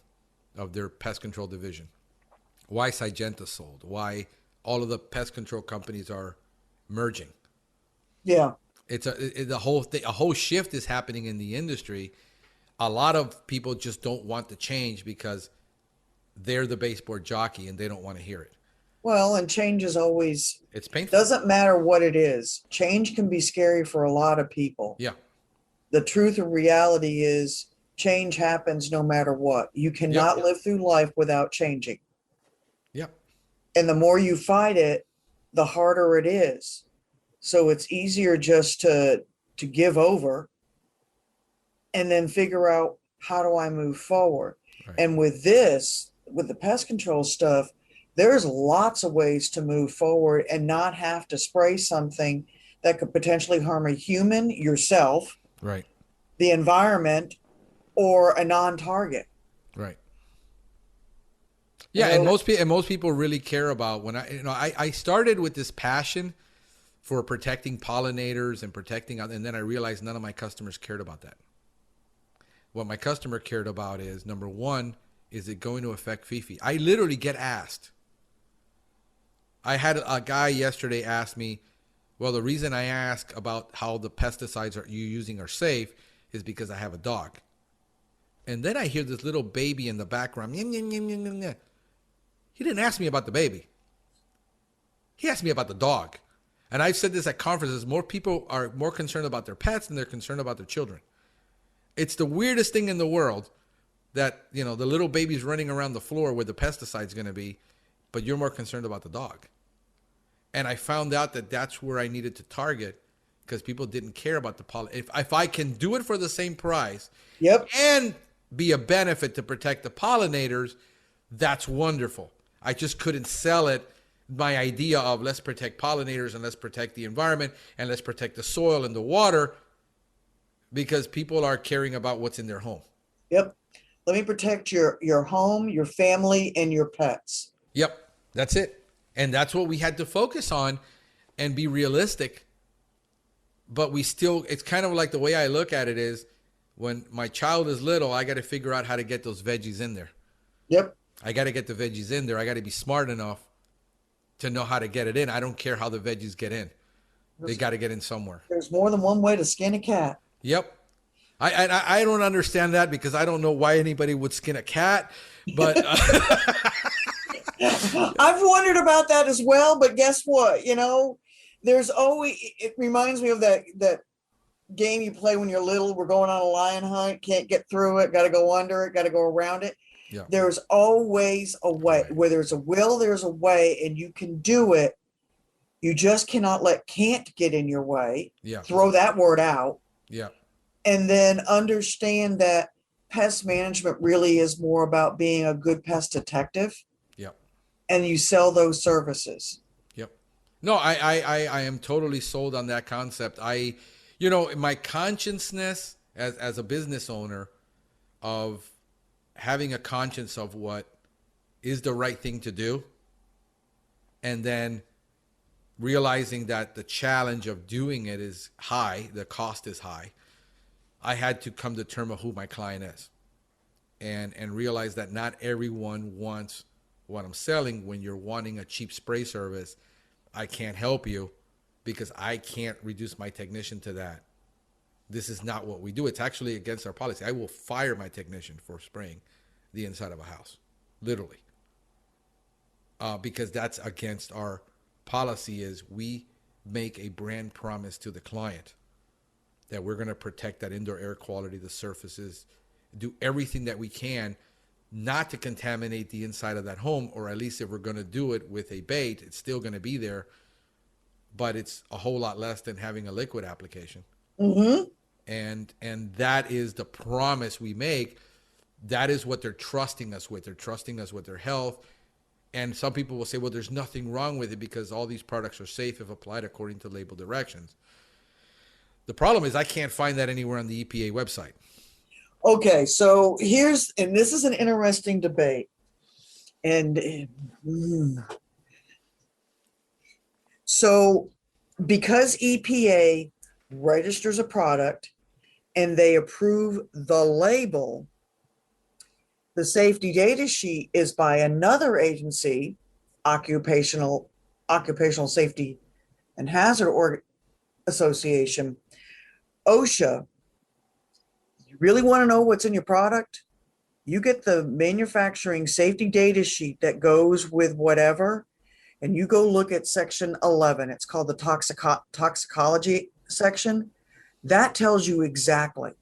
of their pest control division. Why Syngenta sold, why all of the pest control companies are merging. Yeah. A whole shift is happening in the industry. A lot of people just don't want to change because they're the baseboard jockey and they don't want to hear it. Well, and change is always, it's painful. Doesn't matter what it is. Change can be scary for a lot of people. Yeah. The truth of reality is, change happens no matter what. You cannot live through life without changing. Yep. And the more you fight it, the harder it is. So it's easier just to give over and then figure out, how do I move forward? Right. And with the pest control stuff, there's lots of ways to move forward and not have to spray something that could potentially harm a human, yourself, right, the environment, or a non-target. Right. Yeah, and most people really care about, when I started with this passion for protecting pollinators and protecting, and then I realized none of my customers cared about that. What my customer cared about is, number one, is it going to affect Fifi? I literally get asked. I had a guy yesterday ask me, well, the reason I ask about how the pesticides you're using are safe is because I have a dog. And then I hear this little baby in the background. He didn't ask me about the baby. He asked me about the dog. And I've said this at conferences, more people are more concerned about their pets than they're concerned about their children. It's the weirdest thing in the world that, the little baby's running around the floor where the pesticide's going to be, but you're more concerned about the dog. And I found out that that's where I needed to target, because people didn't care about the pollen. If I can do it for the same price, and be a benefit to protect the pollinators, that's wonderful. I just couldn't sell it, my idea of let's protect pollinators and let's protect the environment and let's protect the soil and the water, because people are caring about what's in their home. Yep. Let me protect your home, your family, and your pets. Yep. That's it. And that's what we had to focus on and be realistic. But it's kind of like, the way I look at it is, when my child is little, I got to figure out how to get those veggies in there. Yep. I got to get the veggies in there. I got to be smart enough to know how to get it in. I don't care how the veggies get in. They got to get in somewhere. There's more than one way to skin a cat. Yep. I don't understand that, because I don't know why anybody would skin a cat, but I've wondered about that as well. But guess what? There's always, it reminds me of that game you play when you're little. We're going on a lion hunt, can't get through it, got to go under it, got to go around it. Yeah. There's always a way. Right. Where there's a will, there's a way, and you can do it. You just cannot let can't get in your way. Yeah. Throw that word out. Yeah. And then understand that pest management really is more about being a good pest detective. Yep. And you sell those services. Yep. No, I am totally sold on that concept. My consciousness as a business owner, of having a conscience of what is the right thing to do, and then realizing that the challenge of doing it is high, the cost is high, I had to come to terms of who my client is. and realize that not everyone wants what I'm selling. When you're wanting a cheap spray service, I can't help you because I can't reduce my technician to that. This is not what we do. It's actually against our policy. I will fire my technician for spraying the inside of a house, literally, because that's against our policy. Is we make a brand promise to the client that we're going to protect that indoor air quality, the surfaces, do everything that we can not to contaminate the inside of that home, or at least if we're going to do it with a bait, it's still going to be there, but it's a whole lot less than having a liquid application. Mm-hmm. And that is the promise we make. That is what they're trusting us with. They're trusting us with their health. And some people will say, well, there's nothing wrong with it because all these products are safe if applied according to label directions. The problem is I can't find that anywhere on the EPA website. Okay, so and this is an interesting debate. And so because EPA registers a product and they approve the label, the safety data sheet is by another agency, Occupational Safety and Hazard Association, OSHA. You really want to know what's in your product? You get the manufacturing safety data sheet that goes with whatever, and you go look at section 11. It's called the toxicology section. That tells you exactly.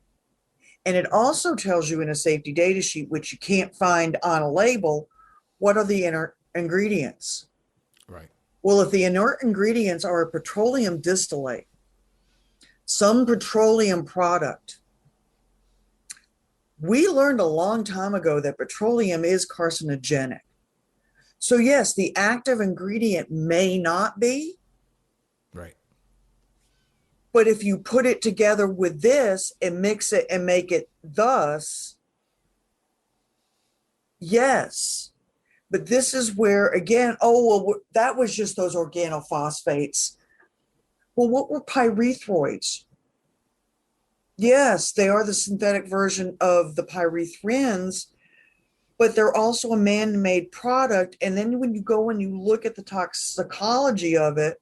And it also tells you in a safety data sheet, which you can't find on a label, what are the inert ingredients. Right. Well, if the inert ingredients are a petroleum distillate, some petroleum product, we learned a long time ago that petroleum is carcinogenic. So yes, the active ingredient may not be. Right. But if you put it together with this and mix it and make it thus, yes. But this is where, again, that was just those organophosphates. Well, what were pyrethroids? Yes, they are the synthetic version of the pyrethrins, but they're also a man-made product. And then when you go and you look at the toxicology of it,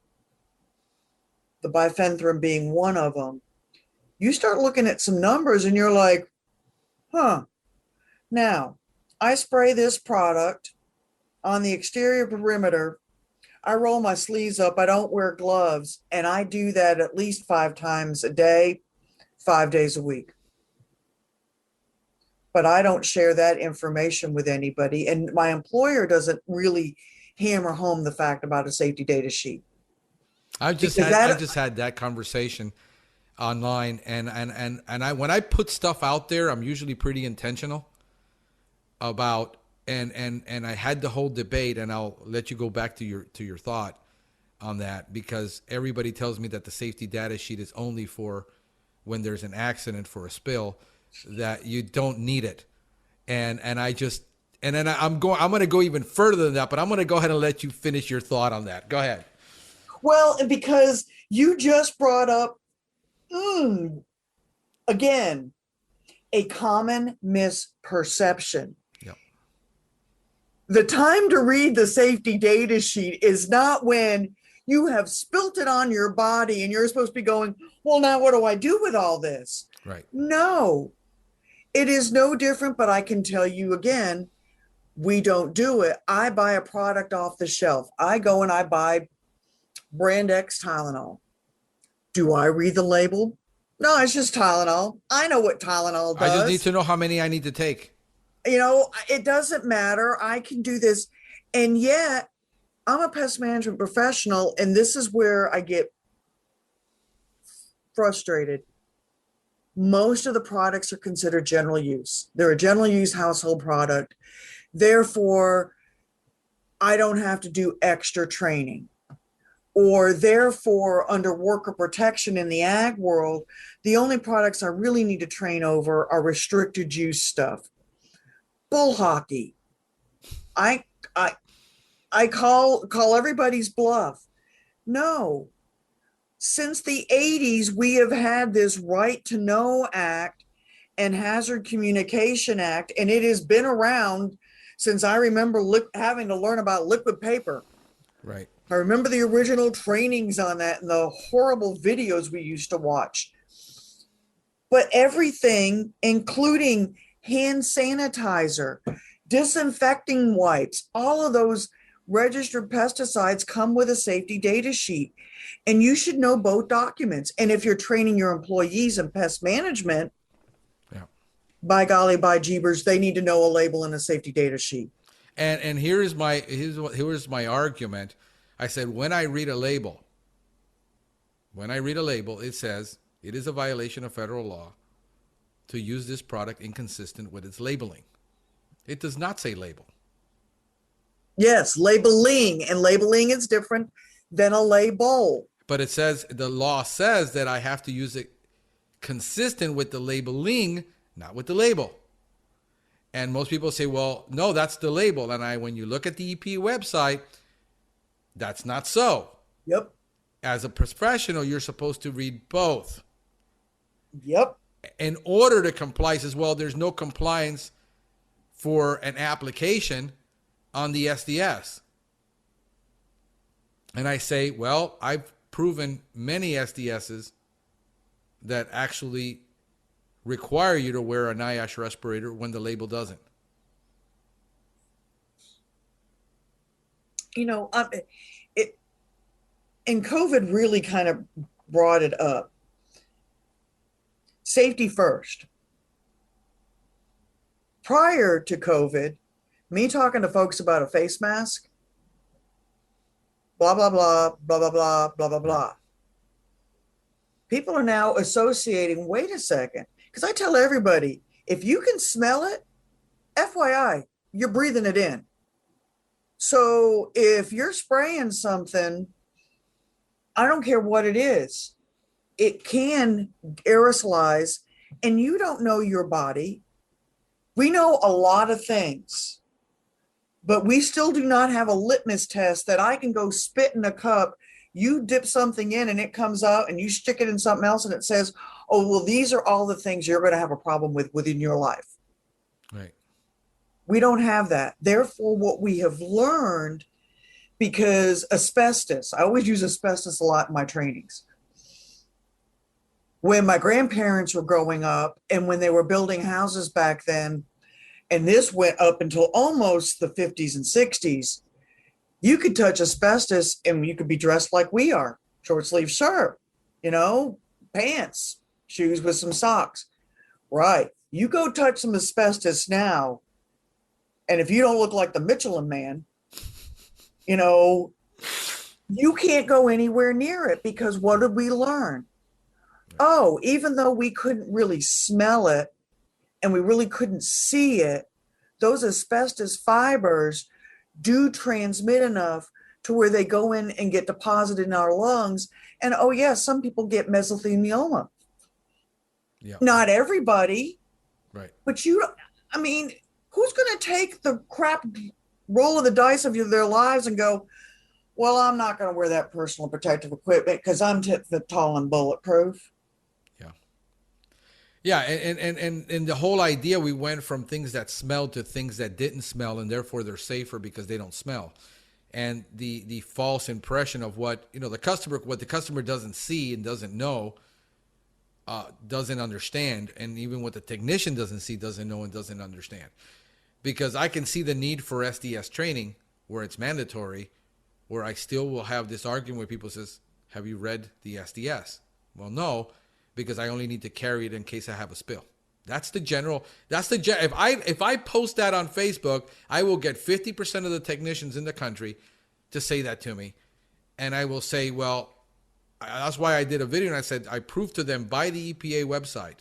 the bifenthrin being one of them, you start looking at some numbers and you're like, huh. Now, I spray this product on the exterior perimeter. I roll my sleeves up. I don't wear gloves. And I do that at least 5 times a day, 5 days a week. But I don't share that information with anybody. And my employer doesn't really hammer home the fact about a safety data sheet. I just had that conversation online, and I when I put stuff out there, I'm usually pretty intentional about and I had the whole debate, and I'll let you go back to your thought on that, because everybody tells me that the safety data sheet is only for when there's an accident, for a spill, that you don't need it, and I'm going to go even further than that, but I'm going to go ahead and let you finish your thought on that. Go ahead. Well, because you just brought up, again, a common misperception. Yep. The time to read the safety data sheet is not when you have spilt it on your body and you're supposed to be going, well, now what do I do with all this? Right. No, it is no different, but I can tell you again, we don't do it. I buy a product off the shelf. I go and I buy brand X Tylenol. Do I read the label? No, it's just Tylenol. I know what Tylenol does. I just need to know how many I need to take. It doesn't matter. I can do this. And yet, I'm a pest management professional, and this is where I get frustrated. Most of the products are considered general use. They're a general use household product. Therefore, I don't have to do extra training. Or therefore, under worker protection in the ag world, the only products I really need to train over are restricted use stuff. Bull hockey. I call everybody's bluff. No. Since the 80s, we have had this Right to Know Act, and Hazard Communication Act, and it has been around since I remember having to learn about liquid paper. Right. I remember the original trainings on that and the horrible videos we used to watch. But everything, including hand sanitizer, disinfecting wipes, all of those registered pesticides come with a safety data sheet. And you should know both documents. And if you're training your employees in pest management, Yeah. by golly, by jeebers, they need to know a label and a safety data sheet. And here's my argument. I said, when I read a label, it says it is a violation of federal law to use this product inconsistent with its labeling. It does not say label. Yes, labeling, and labeling is different than a label. But it says, the law says that I have to use it consistent with the labeling, not with the label. And most people say, well, no, that's the label. And when you look at the EPA website, that's not so. Yep. As a professional, you're supposed to read both. Yep. In order to comply, says, well, there's no compliance for an application on the SDS. And I say, well, I've proven many SDSs that actually require you to wear a NIOSH respirator when the label doesn't. You know, and COVID really kind of brought it up. Safety first. Prior to COVID, me talking to folks about a face mask, blah, blah, blah, blah, blah, blah, blah, blah, blah. People are now associating, wait a second, because I tell everybody, if you can smell it, FYI, you're breathing it in. So if you're spraying something, I don't care what it is, it can aerosolize, and you don't know your body. We know a lot of things, but we still do not have a litmus test that I can go spit in a cup, you dip something in and it comes out, and you stick it in something else and it says, oh, well, these are all the things you're going to have a problem with within your life. Right. We don't have that. Therefore, what we have learned, because asbestos, I always use asbestos a lot in my trainings. When my grandparents were growing up and when they were building houses back then, and this went up until almost the 50s and 60s, you could touch asbestos and you could be dressed like we are, short sleeve shirt, pants, shoes with some socks. Right. You go touch some asbestos now, and if you don't look like the Michelin Man, you can't go anywhere near it, because what did we learn? Oh, even though we couldn't really smell it and we really couldn't see it, those asbestos fibers do transmit enough to where they go in and get deposited in our lungs. And oh yeah, some people get mesothelioma. Yeah. Not everybody. Right. But who's going to take the crap roll of the dice of their lives and go, well, I'm not going to wear that personal protective equipment because I'm tall and bulletproof. Yeah, and the whole idea, we went from things that smelled to things that didn't smell, and therefore they're safer because they don't smell. And the false impression of what the customer doesn't see and doesn't know, doesn't understand, and even what the technician doesn't see, doesn't know, and doesn't understand. Because I can see the need for SDS training where it's mandatory, where I still will have this argument where people says, have you read the SDS? Well, no, because I only need to carry it in case I have a spill. If I post that on Facebook, I will get 50% of the technicians in the country to say that to me. And I will say, well, that's why I did a video and I said, I proved to them by the EPA website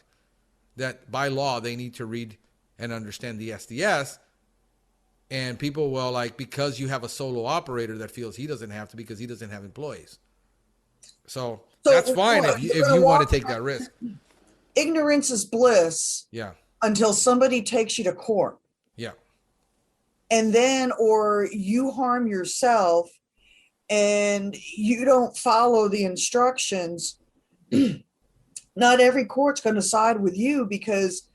that by law they need to read and understand the SDS. And people will because you have a solo operator that feels he doesn't have to because he doesn't have employees. So that's fine if you want to take that risk. Ignorance is bliss. Yeah. Until somebody takes you to court. Yeah. And then, or you harm yourself and you don't follow the instructions. Not every court's going to side with you because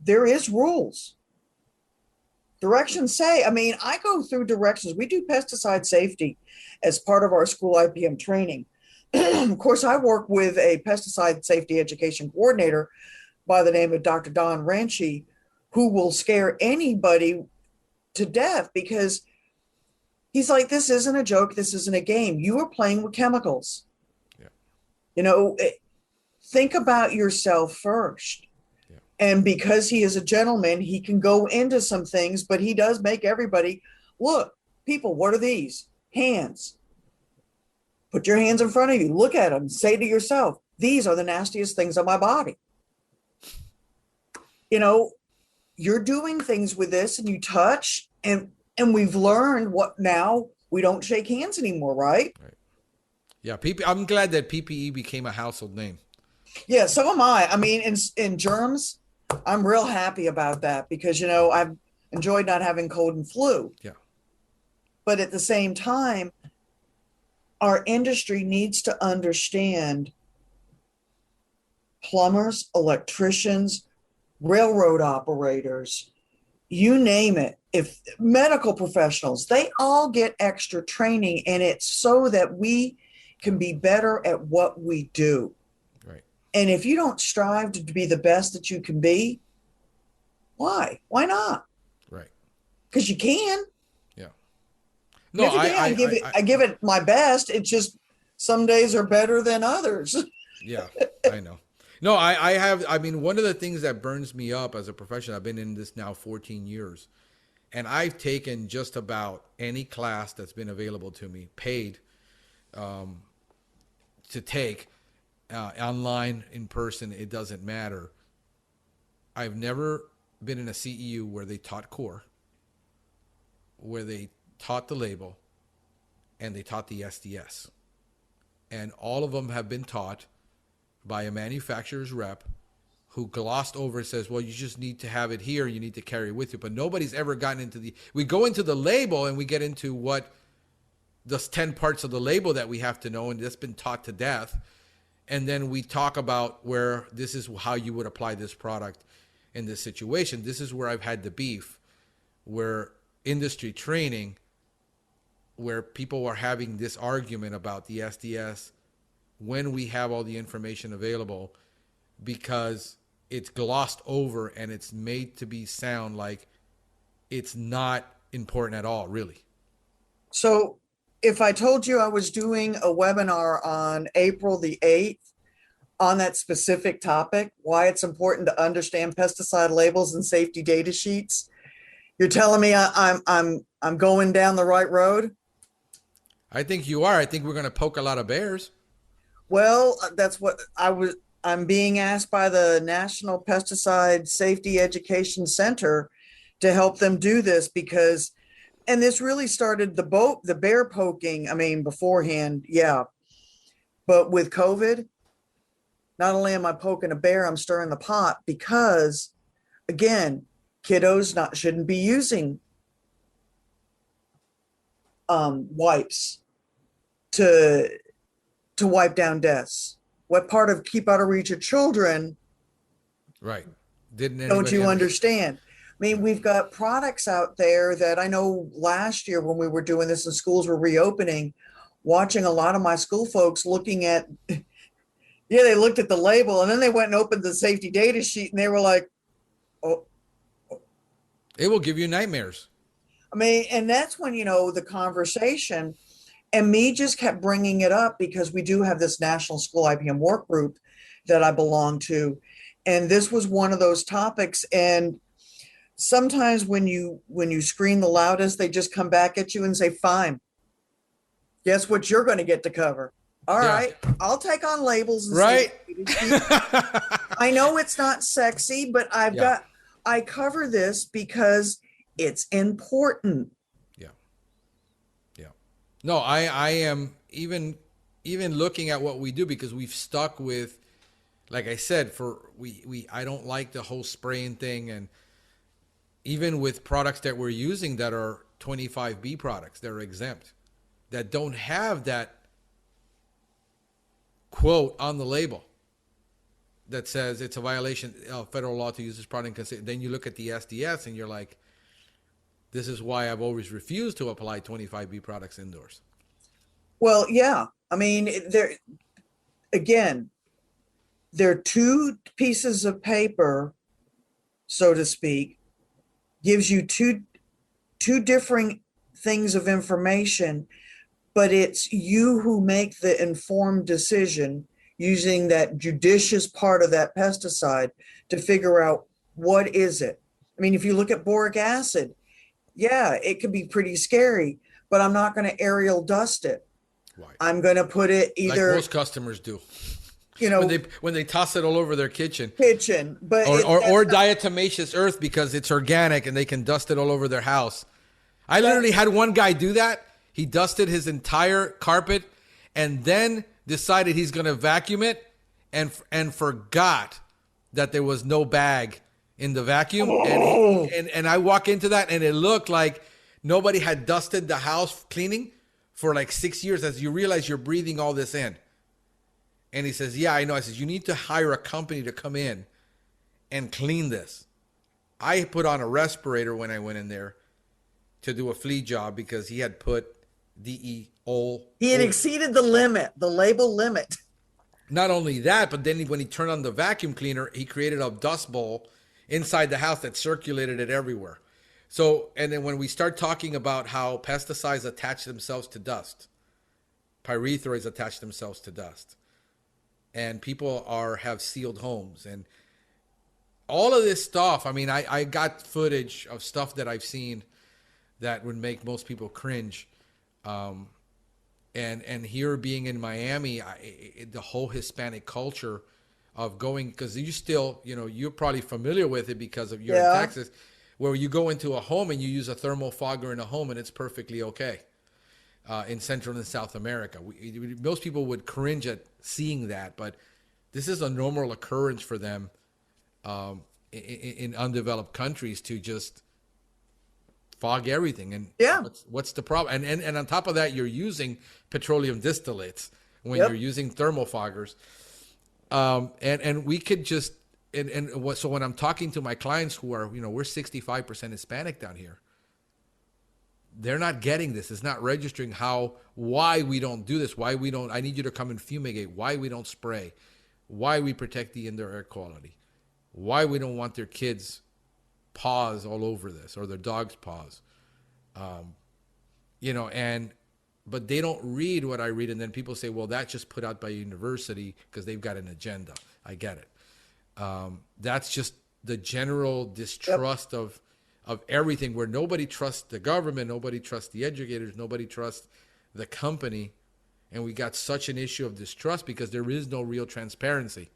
there is rules. Directions say, I mean, I go through directions. We do pesticide safety as part of our school IPM training. Of course, I work with a pesticide safety education coordinator by the name of Dr. Don Ranchi, who will scare anybody to death because he's like, this isn't a joke. This isn't a game. You are playing with chemicals. Yeah. You know, think about yourself first. Yeah. And because he is a gentleman, he can go into some things, but he does make everybody look, people, what are these? Hands. Put your hands in front of you. Look at them. Say to yourself, these are the nastiest things on my body. You know, you're doing things with this and you touch and we've learned what now we don't shake hands anymore, right? Right. Yeah, I'm glad that PPE became a household name. Yeah, so am I. I mean, in germs, I'm real happy about that because, you know, I've enjoyed not having cold and flu. Yeah. But at the same time, our industry needs to understand plumbers, electricians, railroad operators, you name it. If medical professionals, they all get extra training, and it's so that we can be better at what we do. Right. And if you don't strive to be the best that you can be, why? Why not? Right. Because you can. Yeah. No, I give it my best. It's just some days are better than others. Yeah, I know. No, I mean, one of the things that burns me up as a professional, I've been in this now 14 years, and I've taken just about any class that's been available to me, paid to take, online, in person, it doesn't matter. I've never been in a CEU where they taught core, where they taught the label, and they taught the SDS. And all of them have been taught by a manufacturer's rep who glossed over and says, well, you just need to have it here. You need to carry it with you. But nobody's ever gotten into we go into the label and we get into what the 10 parts of the label that we have to know. And that's been taught to death. And then we talk about where this is how you would apply this product in this situation. This is where I've had the beef, where industry training, where people are having this argument about the SDS when we have all the information available, because it's glossed over and it's made to be sound like it's not important at all, really. So if I told you I was doing a webinar on April the 8th on that specific topic, why it's important to understand pesticide labels and safety data sheets, you're telling me I'm going down the right road? I think you are. I think we're going to poke a lot of bears. Well, that's what I'm being asked by the National Pesticide Safety Education Center to help them do this because, and this really started the bear poking. I mean, beforehand, yeah. But with COVID, not only am I poking a bear, I'm stirring the pot because, again, kiddos shouldn't be using wipes to wipe down deaths. What part of keep out of reach of children? Right. Don't you understand? I mean, we've got products out there that I know last year when we were doing this and schools were reopening, watching a lot of my school folks looking at, they looked at the label and then they went and opened the safety data sheet and they were like, oh. It will give you nightmares. I mean, and that's when, the conversation, and me just kept bringing it up because we do have this National School IPM work group that I belong to. And this was one of those topics. And sometimes when you scream the loudest, they just come back at you and say, fine, guess what you're going to get to cover? All right, I'll take on labels. And right. I know it's not sexy, but I cover this because it's important. No, I am even looking at what we do because we've stuck with, like I said, I don't like the whole spraying thing, and even with products that we're using that are 25B products that are exempt, that don't have that quote on the label. that says it's a violation of federal law to use this product. Then you look at the SDS and you're like, this is why I've always refused to apply 25B products indoors. Well, yeah. I mean, again, there are two pieces of paper, so to speak, gives you two different things of information, but it's you who make the informed decision using that judicious part of that pesticide to figure out what is it. I mean, if you look at boric acid, yeah, it could be pretty scary, but I'm not going to aerial dust it. Right. I'm going to put it either, like most customers do, you know, when they toss it all over their kitchen, but or diatomaceous earth because it's organic and they can dust it all over their house. I literally had one guy do that. He dusted his entire carpet and then decided he's going to vacuum it and forgot that there was no bag in the vacuum. Oh. And I walk into that and it looked like nobody had dusted the house cleaning for like 6 years as you realize you're breathing all this in. And he says, yeah, I know. I says, you need to hire a company to come in and clean this. I put on a respirator when I went in there to do a flea job because he had put DEO. He had exceeded the limit, the label limit. Not only that, but then when he turned on the vacuum cleaner, he created a dust bowl inside the house that circulated it everywhere. So, and then when we start talking about how pesticides attach themselves to dust, pyrethroids attach themselves to dust, and people have sealed homes and all of this stuff. I mean, I got footage of stuff that I've seen that would make most people cringe. And here being in Miami, the whole Hispanic culture of going, because you still, you're probably familiar with it because of you're in Texas, where you go into a home and you use a thermal fogger in a home and it's perfectly okay. In Central and South America, most people would cringe at seeing that, but this is a normal occurrence for them in undeveloped countries to just fog everything. And what's the problem? And on top of that, you're using petroleum distillates when you're using thermal foggers. And we could just, so when I'm talking to my clients who are, we're 65% Hispanic down here, they're not getting this. It's not registering why we don't do this, why we don't, I need you to come and fumigate, why we don't spray, why we protect the indoor air quality, why we don't want their kids' paws all over this or their dog's paws. But they don't read what I read. And then people say, well, that's just put out by a university because they've got an agenda. I get it. That's just the general distrust of everything, where nobody trusts the government, nobody trusts the educators, nobody trusts the company. And we got such an issue of distrust because there is no real transparency,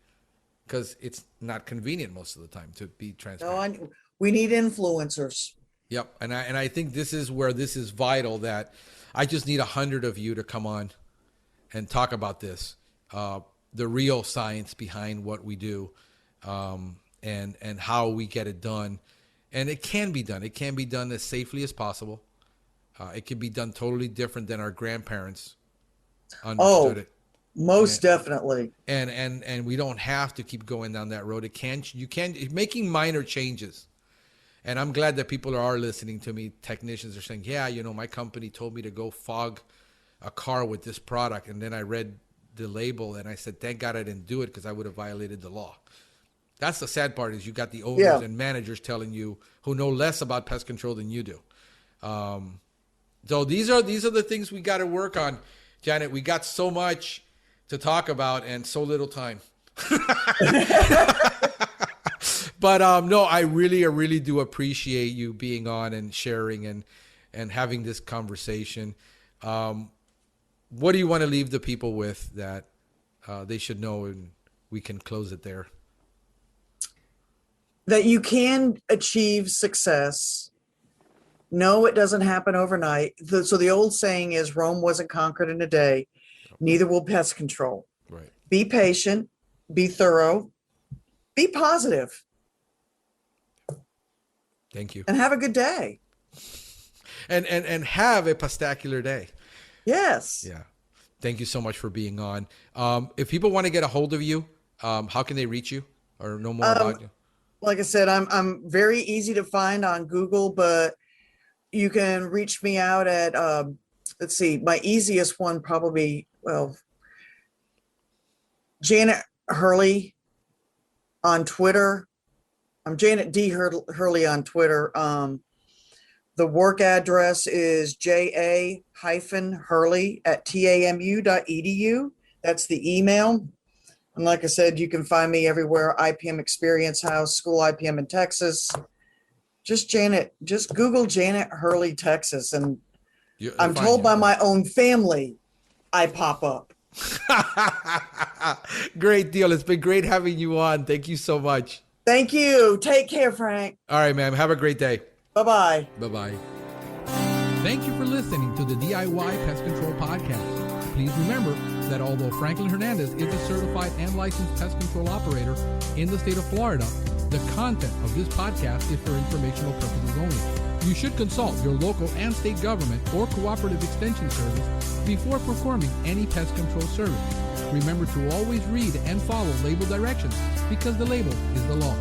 because it's not convenient most of the time to be transparent. No, we need influencers. Yep. And I think this is where this is vital, that I just need 100 of you to come on and talk about this, the real science behind what we do, and how we get it done. And it can be done. It can be done as safely as possible. It can be done totally different than our grandparents understood it. Most definitely. And we don't have to keep going down that road. You can making minor changes. And I'm glad that people are listening to me. Technicians are saying, yeah, my company told me to go fog a car with this product. And then I read the label and I said, thank God I didn't do it, because I would have violated the law. That's the sad part, is you got the owners and managers telling you, who know less about pest control than you do. So these are the things we got to work on, Janet. We got so much to talk about and so little time. But no, I really do appreciate you being on and sharing and having this conversation. What do you want to leave the people with that they should know, and we can close it there? That you can achieve success. No, it doesn't happen overnight. So the old saying is, Rome wasn't conquered in a day. Neither will pest control. Right. Be patient, be thorough, be positive. Thank you. And have a good day. And have a pestacular day. Yes. Yeah. Thank you so much for being on. If people want to get a hold of you, how can they reach you or know more Um, about you? like I said, I'm very easy to find on Google, but you can reach me out at let's see, my easiest one probably, well, Janet Hurley on Twitter. I'm Janet D. Hurley on Twitter. The work address is ja-hurley@tamu.edu. That's the email. And like I said, you can find me everywhere. IPM Experience House, School IPM in Texas. Just Google Janet Hurley, Texas. And I'm told by my own family, I pop up. Great deal. It's been great having you on. Thank you so much. Thank you. Take care, Frank. All right, ma'am. Have a great day. Bye-bye. Bye-bye. Thank you for listening to the DIY Pest Control Podcast. Please remember that although Franklin Hernandez is a certified and licensed pest control operator in the state of Florida, the content of this podcast is for informational purposes only. You should consult your local and state government or cooperative extension service before performing any pest control service. Remember to always read and follow label directions because the label is the law.